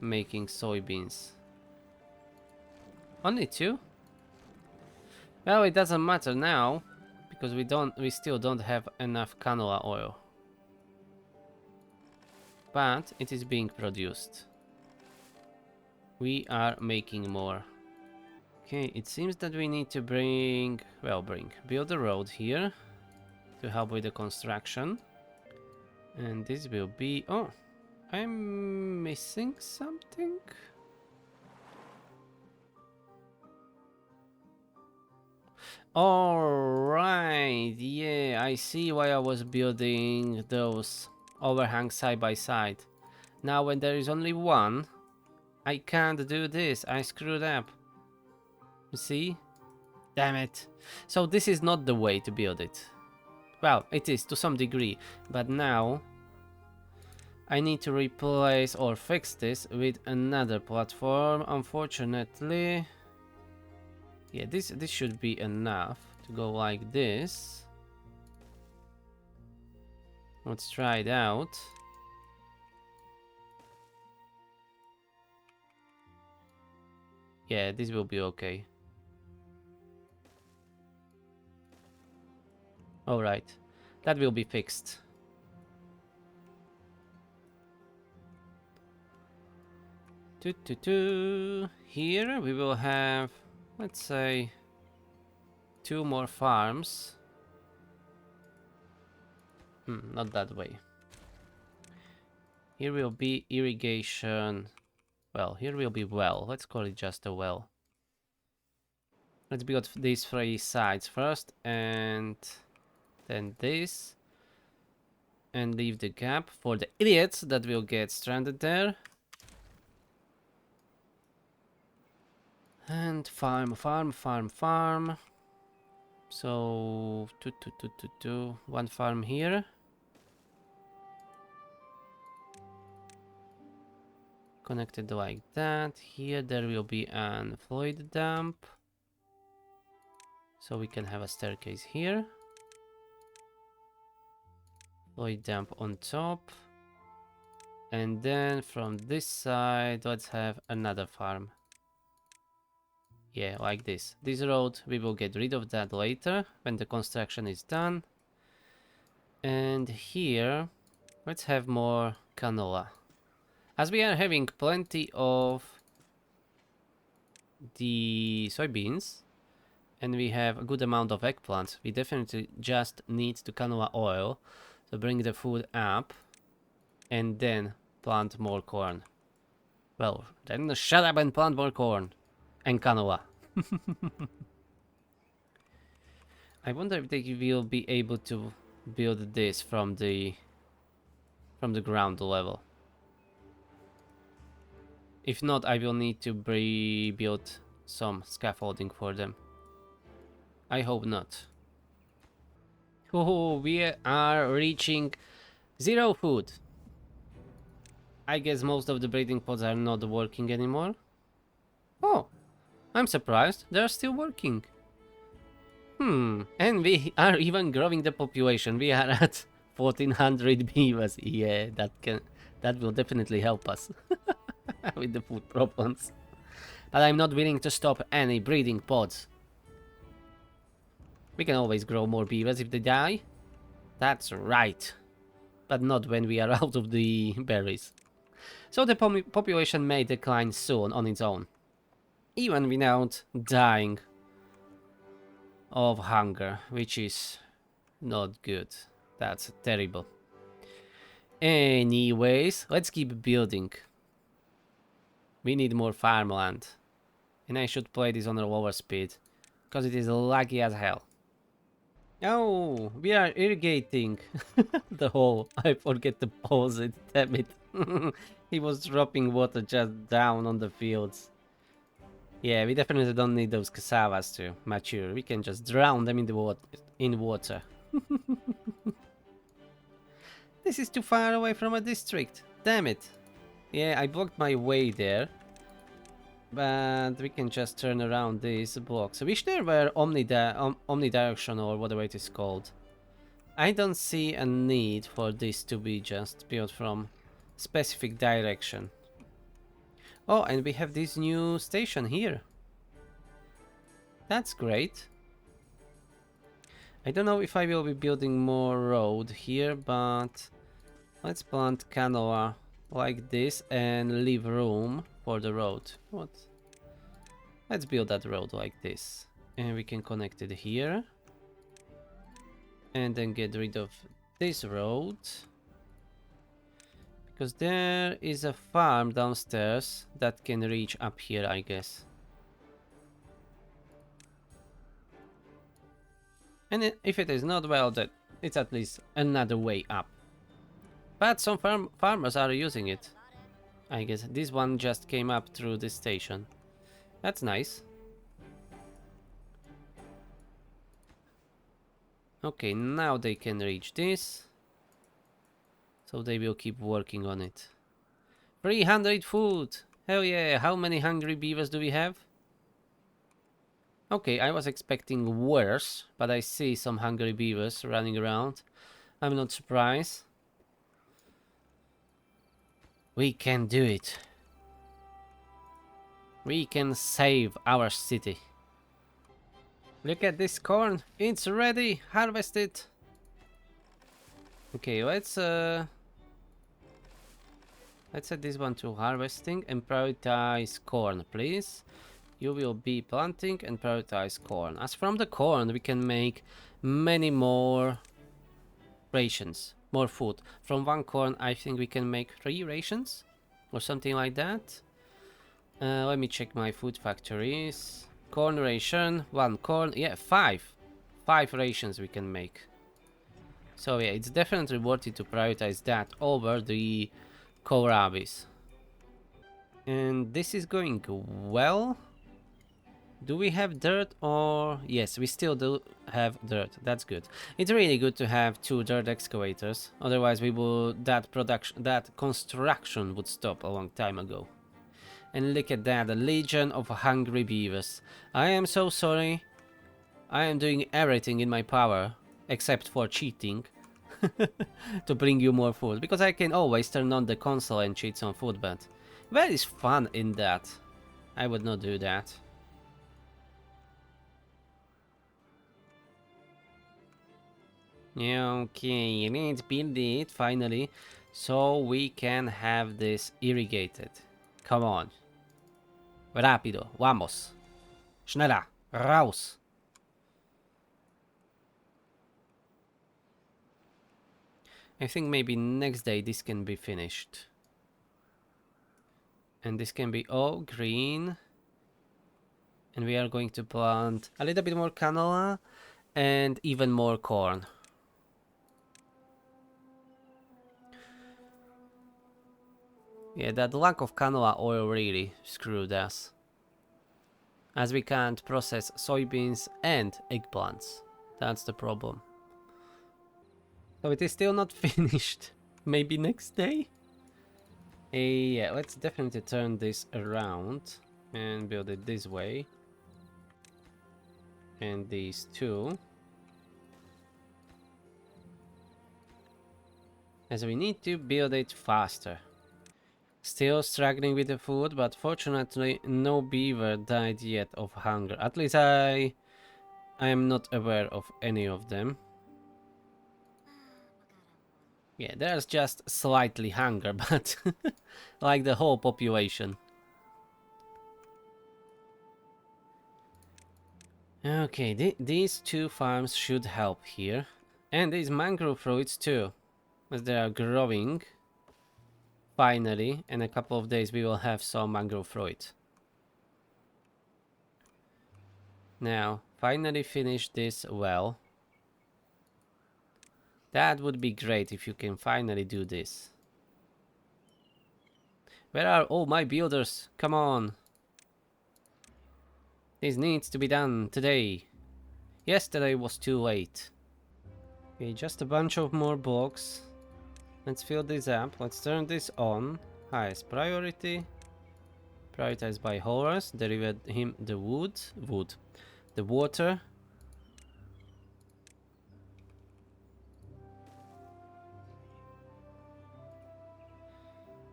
making soybeans. Only two? Well, it doesn't matter now because we still don't have enough canola oil. But it is being produced. We are making more. Okay, it seems that we need to build a road here to help with the construction. And this will be, oh, I'm missing something. Alright, yeah, I see why I was building those overhangs side by side. Now when there is only one, I can't do this. I screwed up. You see? Damn it. So this is not the way to build it. Well, it is to some degree, but now I need to replace or fix this with another platform. Unfortunately, yeah, this should be enough to go like this. Let's try it out. Yeah, this will be okay. Alright, that will be fixed. Here we will have, let's say, 2 more farms. Not that way. Here will be irrigation. Well, here will be well. Let's call it just a well. Let's build these 3 sides first, and then this. And leave the gap for the idiots that will get stranded there. And farm. So, one farm here. Connected like that. Here there will be an fluid dump. So we can have a staircase here. Fluid dump on top. And then from this side, let's have another farm. Yeah, like this. This road, we will get rid of that later when the construction is done. And here, let's have more canola. As we are having plenty of the soybeans, and we have a good amount of eggplants, we definitely just need the canola oil to bring the food up and then plant more corn. Well, then shut up and plant more corn and canola. I wonder if they will be able to build this from the ground level. If not, I will need to rebuild some scaffolding for them. I hope not. Oh, we are reaching 0 food. I guess most of the breeding pods are not working anymore. Oh, I'm surprised. They're still working. And we are even growing the population. We are at 1400 beavers. Yeah, that will definitely help us with the food problems. But I'm not willing to stop any breeding pods. We can always grow more beavers if they die. That's right. But not when we are out of the berries. So the population may decline soon on its own. Even without dying of hunger, which is not good. That's terrible. Anyways, let's keep building. We need more farmland. And I should play this on a lower speed. Because it is laggy as hell. Oh, we are irrigating the hole. I forget to pause it, damn it. He was dropping water just down on the fields. Yeah, we definitely don't need those cassavas to mature. We can just drown them in the water. This is too far away from a district. Damn it. Yeah, I blocked my way there. But we can just turn around these blocks. I wish there were omnidirection or whatever it is called. I don't see a need for this to be just built from specific direction. Oh, and we have this new station here. That's great. I don't know if I will be building more road here, but let's plant canola like this and leave room for the road. What? Let's build that road like this. And we can connect it here. And then get rid of this road. Because there is a farm downstairs that can reach up here, I guess. And if it is not, well, that it's at least another way up. But some farmers are using it. I guess this one just came up through this station. That's nice. Okay, now they can reach this. So they will keep working on it. 300 food! Hell yeah! How many hungry beavers do we have? Okay, I was expecting worse, but I see some hungry beavers running around. I'm not surprised. We can do it. We can save our city. Look at this corn. It's ready. Harvest it. Okay, let's set this one to harvesting and prioritize corn, please. You will be planting and prioritize corn. As from the corn, we can make many more rations, more food. From one corn, I think we can make 3 rations or something like that. Let me check my food factories. Corn ration, 1 corn, yeah, 5. 5 rations we can make. So yeah, it's definitely worth it to prioritize that over the kohlrabis. And this is going well. Do we have dirt or... Yes, we still do have dirt. That's good. It's really good to have 2 dirt excavators. Otherwise we would... that construction would stop a long time ago. And look at that, a legion of hungry beavers. I am so sorry. I am doing everything in my power, except for cheating, to bring you more food. Because I can always turn on the console and cheat some food, but where is fun in that? I would not do that. Okay, let's build it finally, so we can have this irrigated. Come on. Rápido, vamos. Schneller, raus. I think maybe next day this can be finished. And this can be all green. And we are going to plant a little bit more canola and even more corn. Yeah, that lack of canola oil really screwed us. As we can't process soybeans and eggplants. That's the problem. So it is still not finished. Maybe next day? Yeah, let's definitely turn this around and build it this way. And these two. As we need to build it faster. Still struggling with the food, but fortunately no beaver died yet of hunger. At least I I am not aware of any of them. Yeah, there's just slightly hunger, but like the whole population. Okay, these two farms should help here. And these mangrove fruits too, as they are growing. Finally, in a couple of days we will have some mangrove fruit. Now, finally finish this well. That would be great if you can finally do this. Where are all my builders? Come on. This needs to be done today. Yesterday was too late. Okay, just a bunch of more blocks. Let's fill this up. Let's turn this on. Highest priority. Prioritized by Horus. Delivered him the wood. The water.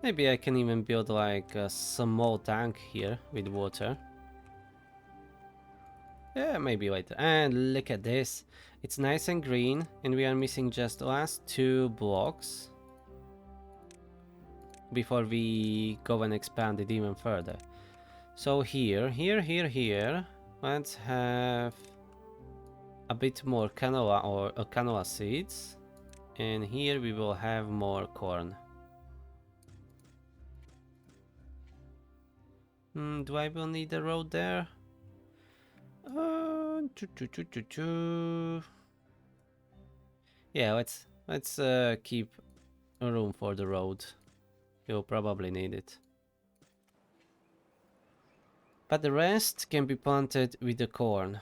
Maybe I can even build like a small tank here with water. Yeah, maybe later. And look at this. It's nice and green, and we are missing just the last 2 blocks before we go and expand it even further. So here, let's have a bit more canola or canola seeds, and here we will have more corn. Do I will need a road there? Yeah, let's keep room for the road. You'll probably need it. But the rest can be planted with the corn.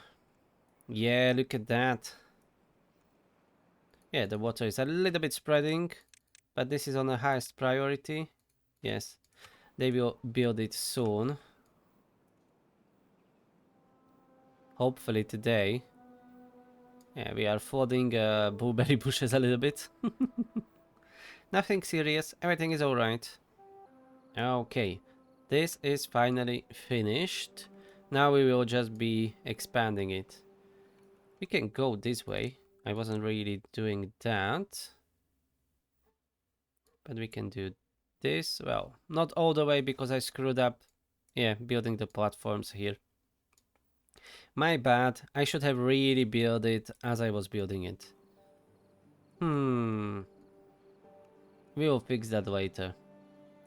Yeah, look at that. Yeah, the water is a little bit spreading, but this is on the highest priority. Yes, they will build it soon. Hopefully today. Yeah, we are flooding blueberry bushes a little bit. Nothing serious, everything is alright. Okay, this is finally finished. Now we will just be expanding it. We can go this way. I wasn't really doing that. But we can do this. Well, not all the way because I screwed up. Yeah, building the platforms here. My bad. I should have really built it as I was building it. We will fix that later.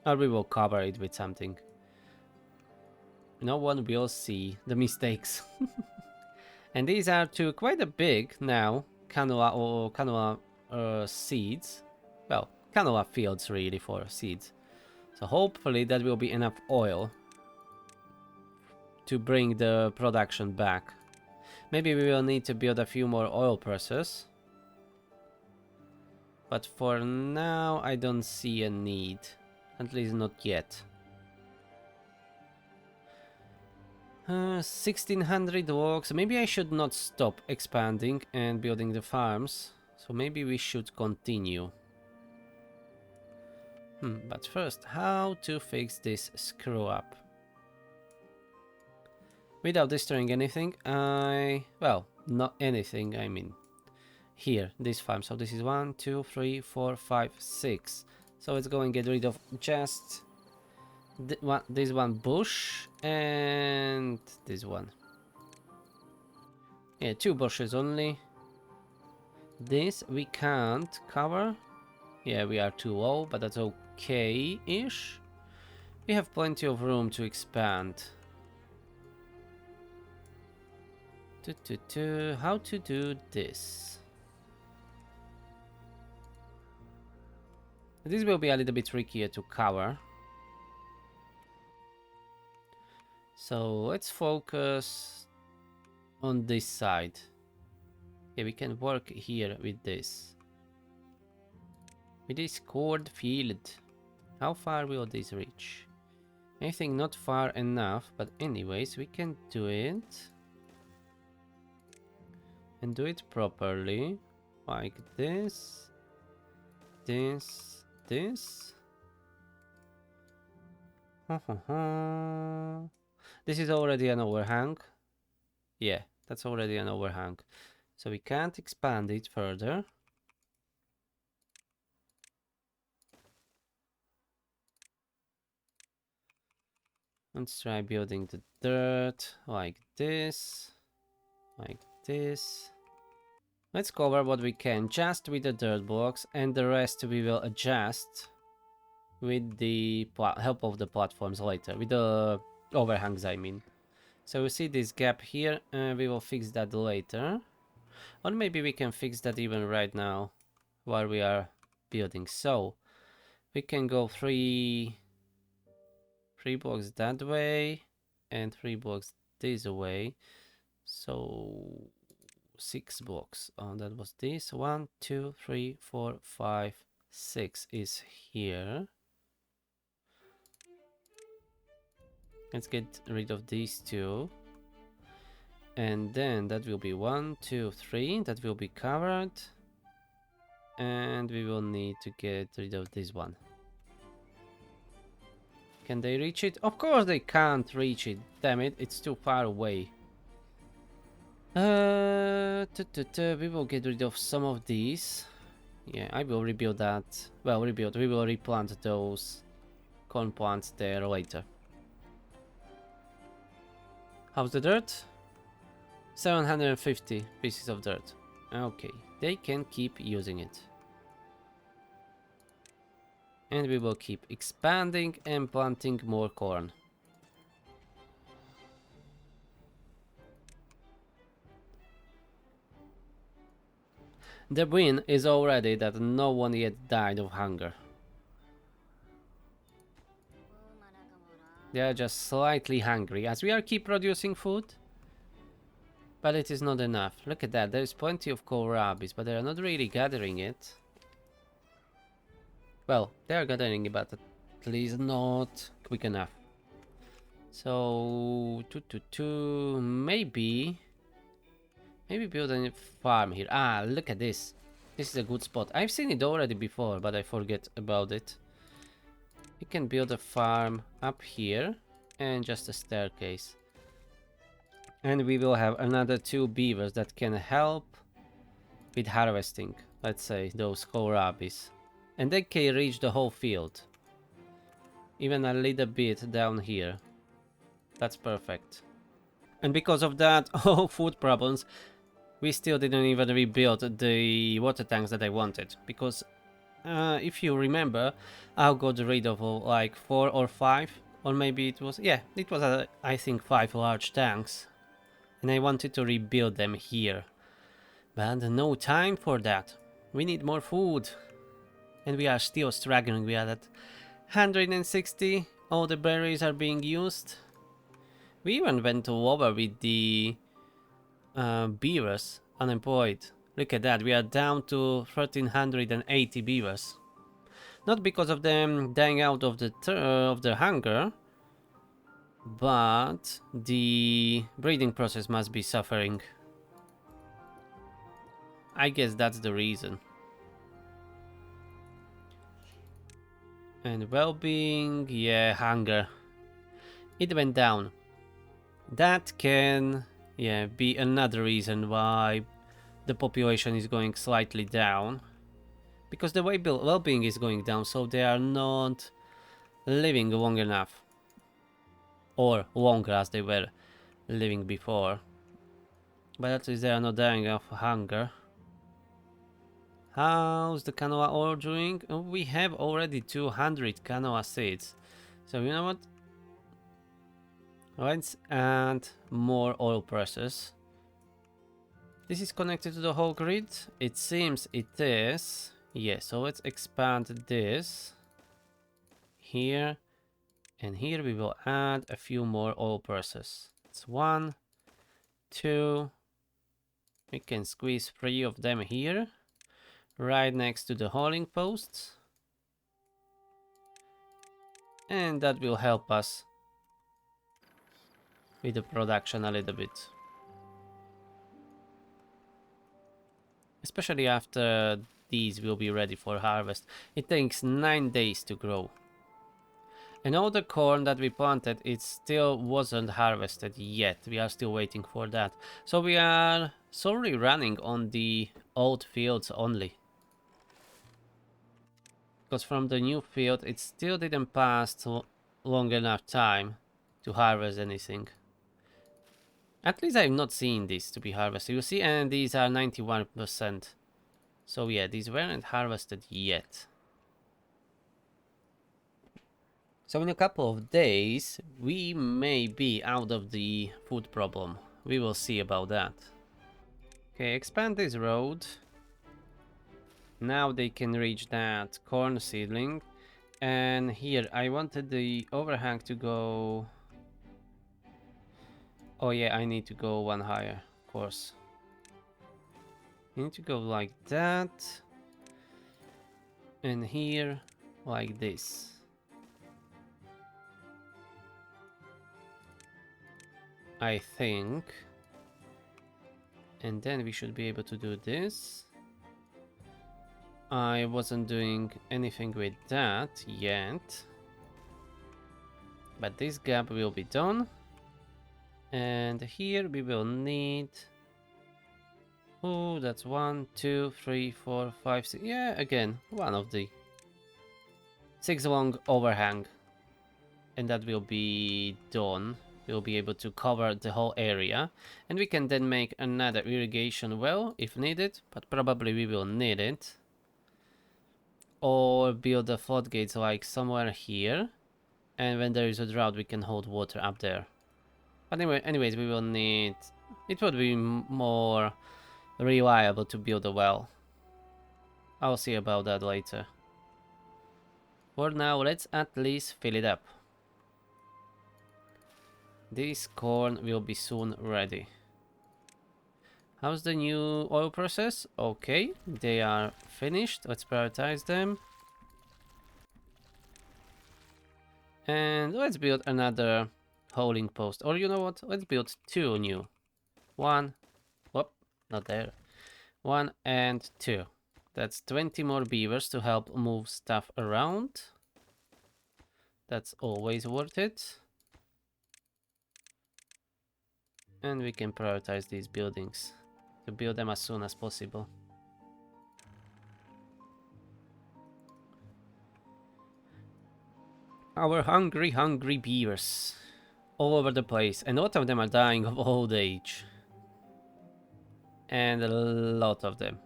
Or we will cover it with something. No one will see the mistakes. And these are two quite a big now canola or canola seeds. Well, canola fields really for seeds. So hopefully that will be enough oil to bring the production back. Maybe we will need to build a few more oil presses. But for now, I don't see a need. At least not yet. 1600 logs. Maybe I should not stop expanding and building the farms. So maybe we should continue. But first, how to fix this screw up? Without destroying anything, well, not anything, I mean. Here, this farm. So this is 1, 2, 3, 4, 5, 6. So let's go and get rid of just this one bush and this one. Yeah, 2 bushes only. This we can't cover. Yeah, we are too low, but that's okay-ish. We have plenty of room to expand. How to do this? This will be a little bit trickier to cover. So let's focus on this side. Yeah, we can work here with this. With this cord field. How far will this reach? I think not far enough, but anyways, we can do it. And do it properly. Like this. This. This is already an overhang. Yeah, That's already an overhang. So we can't expand it further. Let's try building the dirt like this. Like this. Let's cover what we can just with the dirt blocks, and the rest we will adjust with the help of the platforms later. With the overhangs, I mean. So we see this gap here, we will fix that later. Or maybe we can fix that even right now while we are building. So we can go three blocks that way and 3 blocks this way. So 6 blocks. Oh, that was this. 1, 2, 3, 4, 5, 6 is here. Let's get rid of these two. And then that will be 1, 2, 3. That will be covered. And we will need to get rid of this one. Can they reach it? Of course they can't reach it. Damn it, it's too far away. We will get rid of some of these. Yeah, I will rebuild that. Well, we will replant those corn plants there later. How's the dirt? 750 pieces of dirt. Okay, they can keep using it. And we will keep expanding and planting more corn. The win is already that no one yet died of hunger. They are just slightly hungry, as we are keep producing food. But it is not enough. Look at that, there is plenty of kohlrabis, but they are not really gathering it. Well, they are gathering it, but at least not quick enough. So, maybe build a farm here. Ah, look at this. This is a good spot. I've seen it already before, but I forget about it. We can build a farm up here and just a staircase. And we will have another 2 beavers that can help with harvesting, let's say, those kohlrabis. And they can reach the whole field. Even a little bit down here. That's perfect. And because of that, oh, food problems, we still didn't even rebuild the water tanks that I wanted. Because if you remember, I got rid of like 4 or 5. Or maybe it was, yeah, it was I think 5 large tanks. And I wanted to rebuild them here. But no time for that. We need more food. And we are still struggling. We are at 160. All the berries are being used. We even went over with the beavers unemployed. Look at that. We are down to 1380 beavers. Not because of them dying out of the hunger, but the breeding process must be suffering. I guess that's the reason. And well-being, yeah, hunger. It went down. That can, yeah, be another reason why the population is going slightly down. Because the well-being is going down, so they are not living long enough. Or longer as they were living before. But at least they are not dying of hunger. How's the canola ore doing? Oh, we have already 200 canola seeds. So you know what? Let's add more oil presses. This is connected to the whole grid? It seems it is. Yeah, so let's expand this. Here. And here we will add a few more oil presses. It's 1, 2. We can squeeze 3 of them here. Right next to the hauling posts. And that will help us with the production a little bit. Especially after these will be ready for harvest. It takes 9 days to grow. And all the corn that we planted, it still wasn't harvested yet. We are still waiting for that. So we are solely running on the old fields only. Because from the new field, it still didn't pass long enough time to harvest anything. At least I've not seen this to be harvested. You see, and these are 91%. So yeah, these weren't harvested yet. So in a couple of days, we may be out of the food problem. We will see about that. Okay, expand this road. Now they can reach that corn seedling. And here, I wanted the overhang to go... Oh yeah, I need to go one higher, of course. I need to go like that. And here, like this. I think. And then we should be able to do this. I wasn't doing anything with that yet. But this gap will be done. And here we will need... Oh, that's 1, 2, 3, 4, 5, 6. Yeah, again, one of the 6 long overhang. And that will be done. We'll be able to cover the whole area. And we can then make another irrigation well if needed. But probably we will need it. Or build the floodgates like somewhere here. And when there is a drought, we can hold water up there. But anyway, anyways, we will need... It would be more reliable to build a well. I'll see about that later. For now, let's at least fill it up. This corn will be soon ready. How's the new oil process? Okay, they are finished. Let's prioritize them. And let's build another holding post. Or you know what? Let's build 2 new. 1. Whoop, not there. 1 and 2. That's 20 more beavers to help move stuff around. That's always worth it. And we can prioritize these buildings to build them as soon as possible. Our hungry beavers all over the place, and a lot of them are dying of old age. And a lot of them.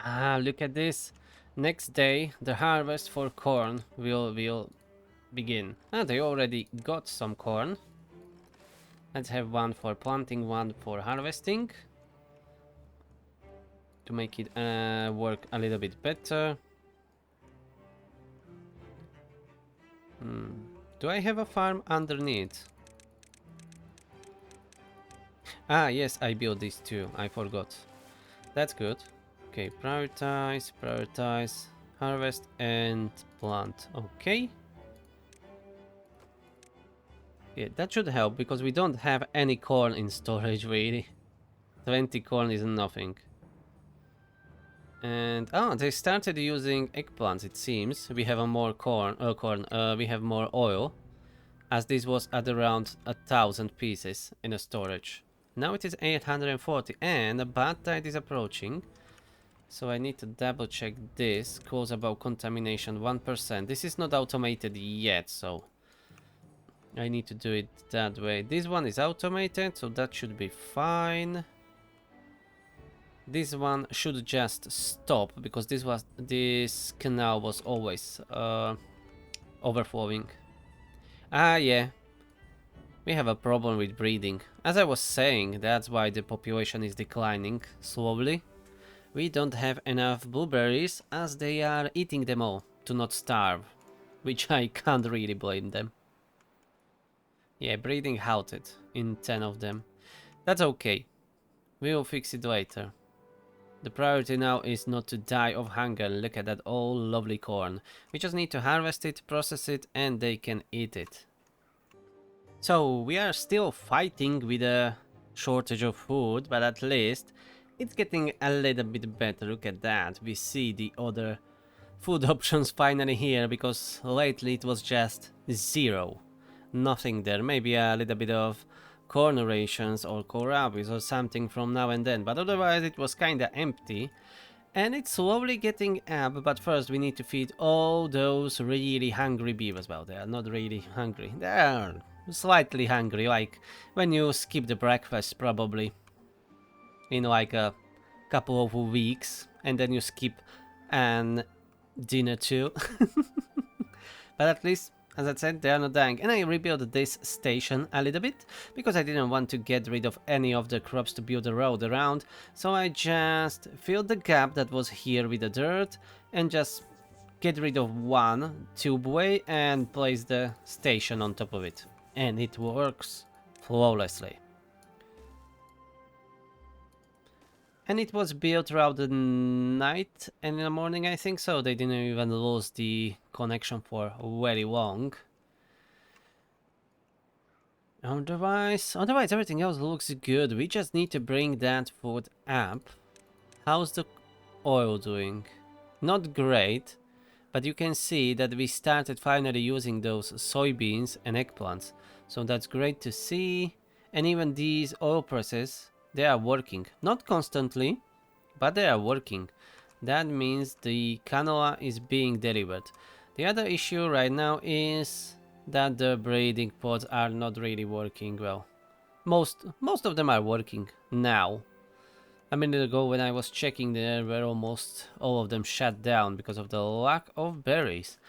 Ah, look at this. Next day, the harvest for corn will begin. Ah, they already got some corn. Let's have one for planting, one for harvesting. To make it work a little bit better. Do I have a farm underneath? Ah, yes, I built these too. I forgot. That's good. Okay, prioritize, harvest and plant. Okay. Yeah, that should help because we don't have any corn in storage really. 20 corn is nothing. And they started using eggplants. It seems we have a more we have more oil, as this was at around 1,000 pieces in a storage. Now it is 840, and a bad tide is approaching. So I need to double check this. Calls about contamination 1%. This is not automated yet, so I need to do it that way. This one is automated, so that should be fine. This one should just stop because this canal was always overflowing. Ah, yeah. We have a problem with breeding. As I was saying, that's why the population is declining slowly. We don't have enough blueberries as they are eating them all to not starve, which I can't really blame them. Yeah, breeding halted in 10 of them. That's okay. We will fix it later. The priority now is not to die of hunger. Look at that all lovely corn. We just need to harvest it, process it, and they can eat it. So we are still fighting with a shortage of food, but at least it's getting a little bit better. Look at that. We see the other food options finally here, because lately it was just zero. Nothing there. Maybe a little bit of corn rations or kohlrabies or something from now and then, but otherwise it was kinda empty. And it's slowly getting up, but first we need to feed all those really hungry beavers. Well, they are not really hungry. They are slightly hungry, like when you skip the breakfast probably in like a couple of weeks, and then you skip an dinner too. But at least, as I said, they are not dying. And I rebuilt this station a little bit, because I didn't want to get rid of any of the crops to build a road around. So I just filled the gap that was here with the dirt, and just get rid of one tubeway and place the station on top of it. And it works flawlessly. And it was built throughout the night and in the morning, I think, so they didn't even lose the connection for very long. Otherwise everything else looks good. We just need to bring that food up. How's the oil doing? Not great, but you can see that we started finally using those soybeans and eggplants. So that's great to see. And even these oil presses, they are working. Not constantly, but they are working. That means the canola is being delivered. The other issue right now is that the breeding pods are not really working well. Most of them are working now. A minute ago when I was checking, there were almost all of them shut down because of the lack of berries.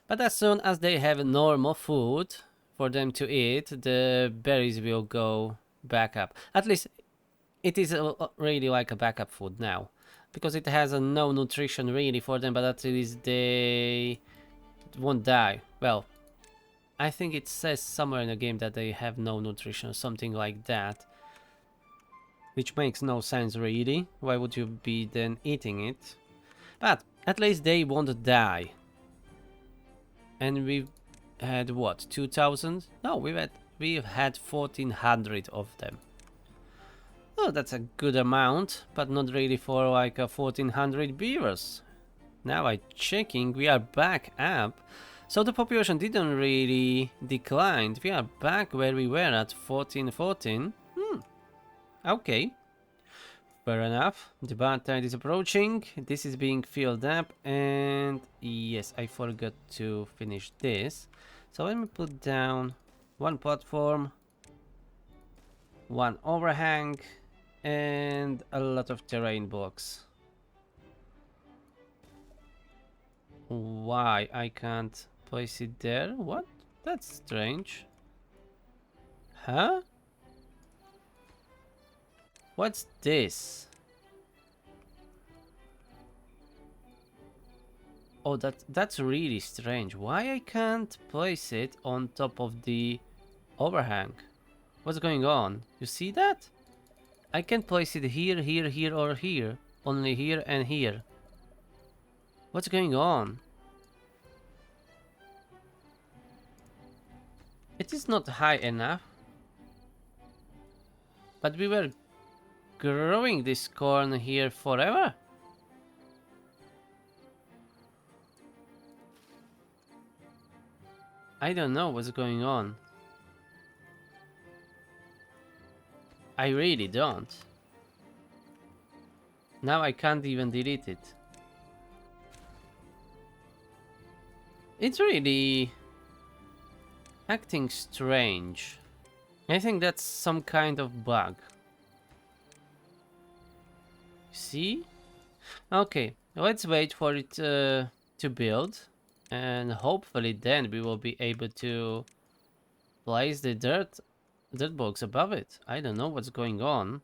But as soon as they have normal food for them to eat, the berries will go back up. At least it is really like a backup food now, because it has no nutrition really for them, but at least they won't die. Well, I think it says somewhere in the game that they have no nutrition or something like that, which makes no sense really. Why would you be then eating it? But at least they won't die. And we've had what, 2000? No, we've had 1400 of them. Oh, that's a good amount, but not really for like a 1400 beavers. Now I'm checking, we are back up. So the population didn't really decline. We are back where we were at 1414. Okay. Fair enough. The bar tide is approaching. This is being filled up. And yes, I forgot to finish this. So let me put down one platform, one overhang, and a lot of terrain blocks. Why I can't place it there? What? That's strange. Huh? What's this? Oh, that's really strange. Why I can't place it on top of the overhang? What's going on? You see that? I can place it here, here, here, or here. Only here and here. What's going on? It is not high enough. But we were growing this corn here forever. I don't know what's going on. I really don't. Now I can't even delete it. It's really acting strange. I think that's some kind of bug. See? Okay, let's wait for it to build, and hopefully then we will be able to place the dirt box above it. I don't know what's going on.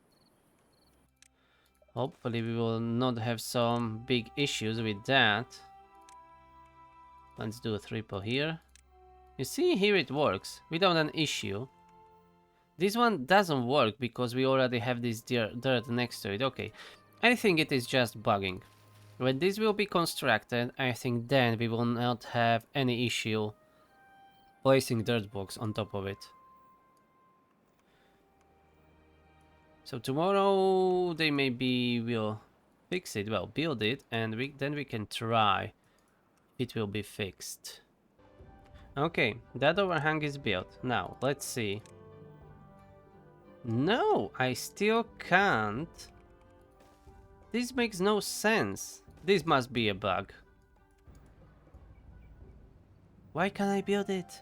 Hopefully we will not have some big issues with that. Let's do a triple here. You see, here it works without an issue. This one doesn't work because we already have this dirt next to it. Okay, I think it is just bugging. When this will be constructed, I think then we will not have any issue placing dirt box on top of it. So tomorrow they maybe will fix it, well, build it, and then we can try it will be fixed. Okay, that overhang is built. Now, let's see. No, I still can't. This makes no sense. This must be a bug. Why can't I build it?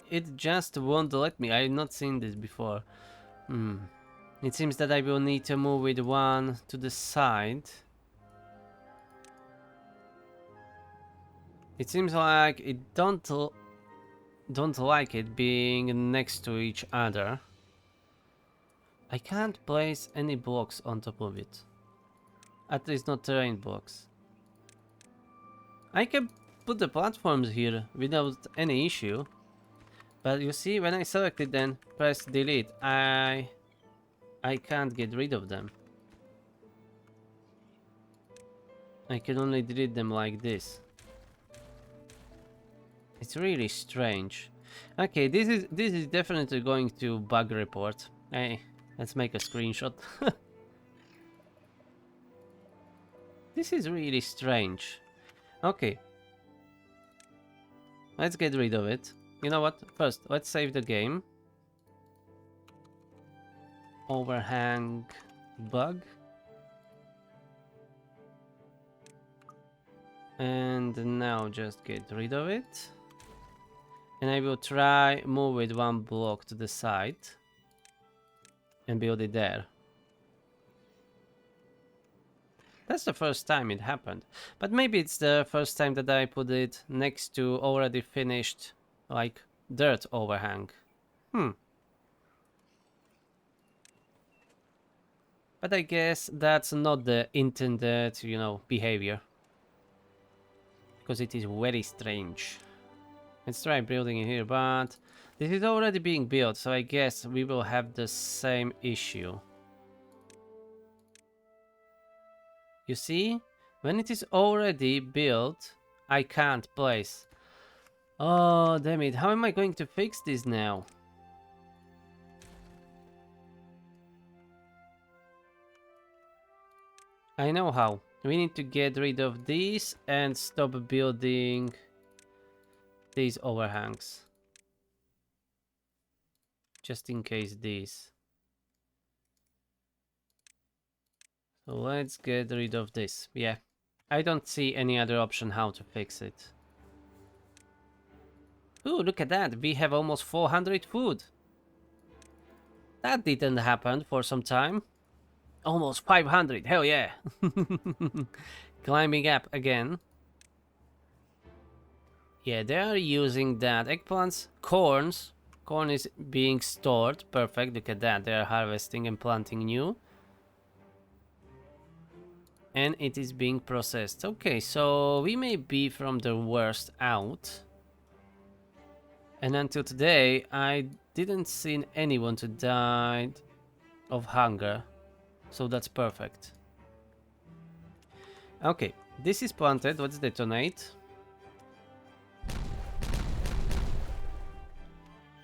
It just won't let me. I've not seen this before. It seems that I will need to move it one to the side. It seems like it don't like it being next to each other. I can't place any blocks on top of it. At least not terrain blocks. I can put the platforms here without any issue. But you see, when I select it then press delete, I can't get rid of them. I can only delete them like this. It's really strange. Okay, this is definitely going to bug report. Hey, let's make a screenshot. This is really strange. Okay. Let's get rid of it. You know what? First, let's save the game. Overhang bug. And now just get rid of it. And I will try move it one block to the side. And build it there. That's the first time it happened. But maybe it's the first time that I put it next to already finished, like, dirt overhang. But I guess that's not the intended, you know, behavior. Because it is very strange. Let's try building it here, but this is already being built, so I guess we will have the same issue. You see? When it is already built, I can't place. Oh, damn it. How am I going to fix this now? I know how. We need to get rid of these and stop building these overhangs. Just in case these. So let's get rid of this. Yeah. I don't see any other option how to fix it. Ooh, look at that. We have almost 400 food. That didn't happen for some time. Almost 500. Hell yeah. Climbing up again. Yeah, they are using that. Eggplants, corns. Corn is being stored. Perfect. Look at that. They are harvesting and planting new. And it is being processed. Okay, so we may be from the worst out. And until today, I didn't see anyone to die of hunger. So that's perfect. Okay, this is planted. Let's detonate.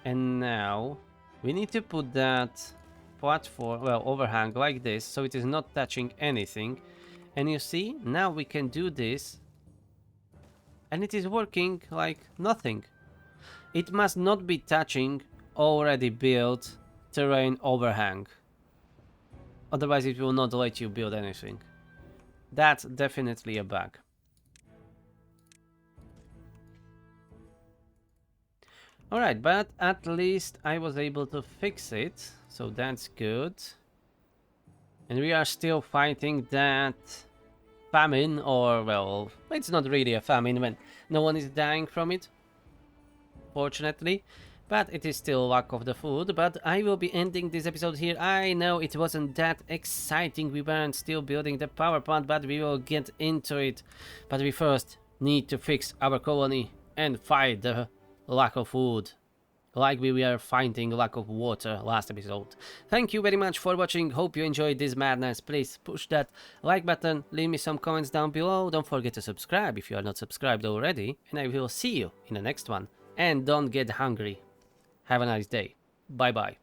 And now we need to put that platform, well, overhang like this, so it is not touching anything. And you see, now we can do this. And it is working like nothing. It must not be touching already built terrain overhang. Otherwise it will not let you build anything. That's definitely a bug. Alright, but at least I was able to fix it. So that's good. And we are still fighting that famine, or well, it's not really a famine when no one is dying from it. Fortunately. But it is still lack of the food. But I will be ending this episode here. I know it wasn't that exciting. We weren't still building the power plant, but we will get into it. But we first need to fix our colony and fight the lack of food. Like we were finding lack of water last episode. Thank you very much for watching. Hope you enjoyed this madness. Please push that like button. Leave me some comments down below. Don't forget to subscribe if you are not subscribed already. And I will see you in the next one. And don't get hungry. Have a nice day. Bye bye.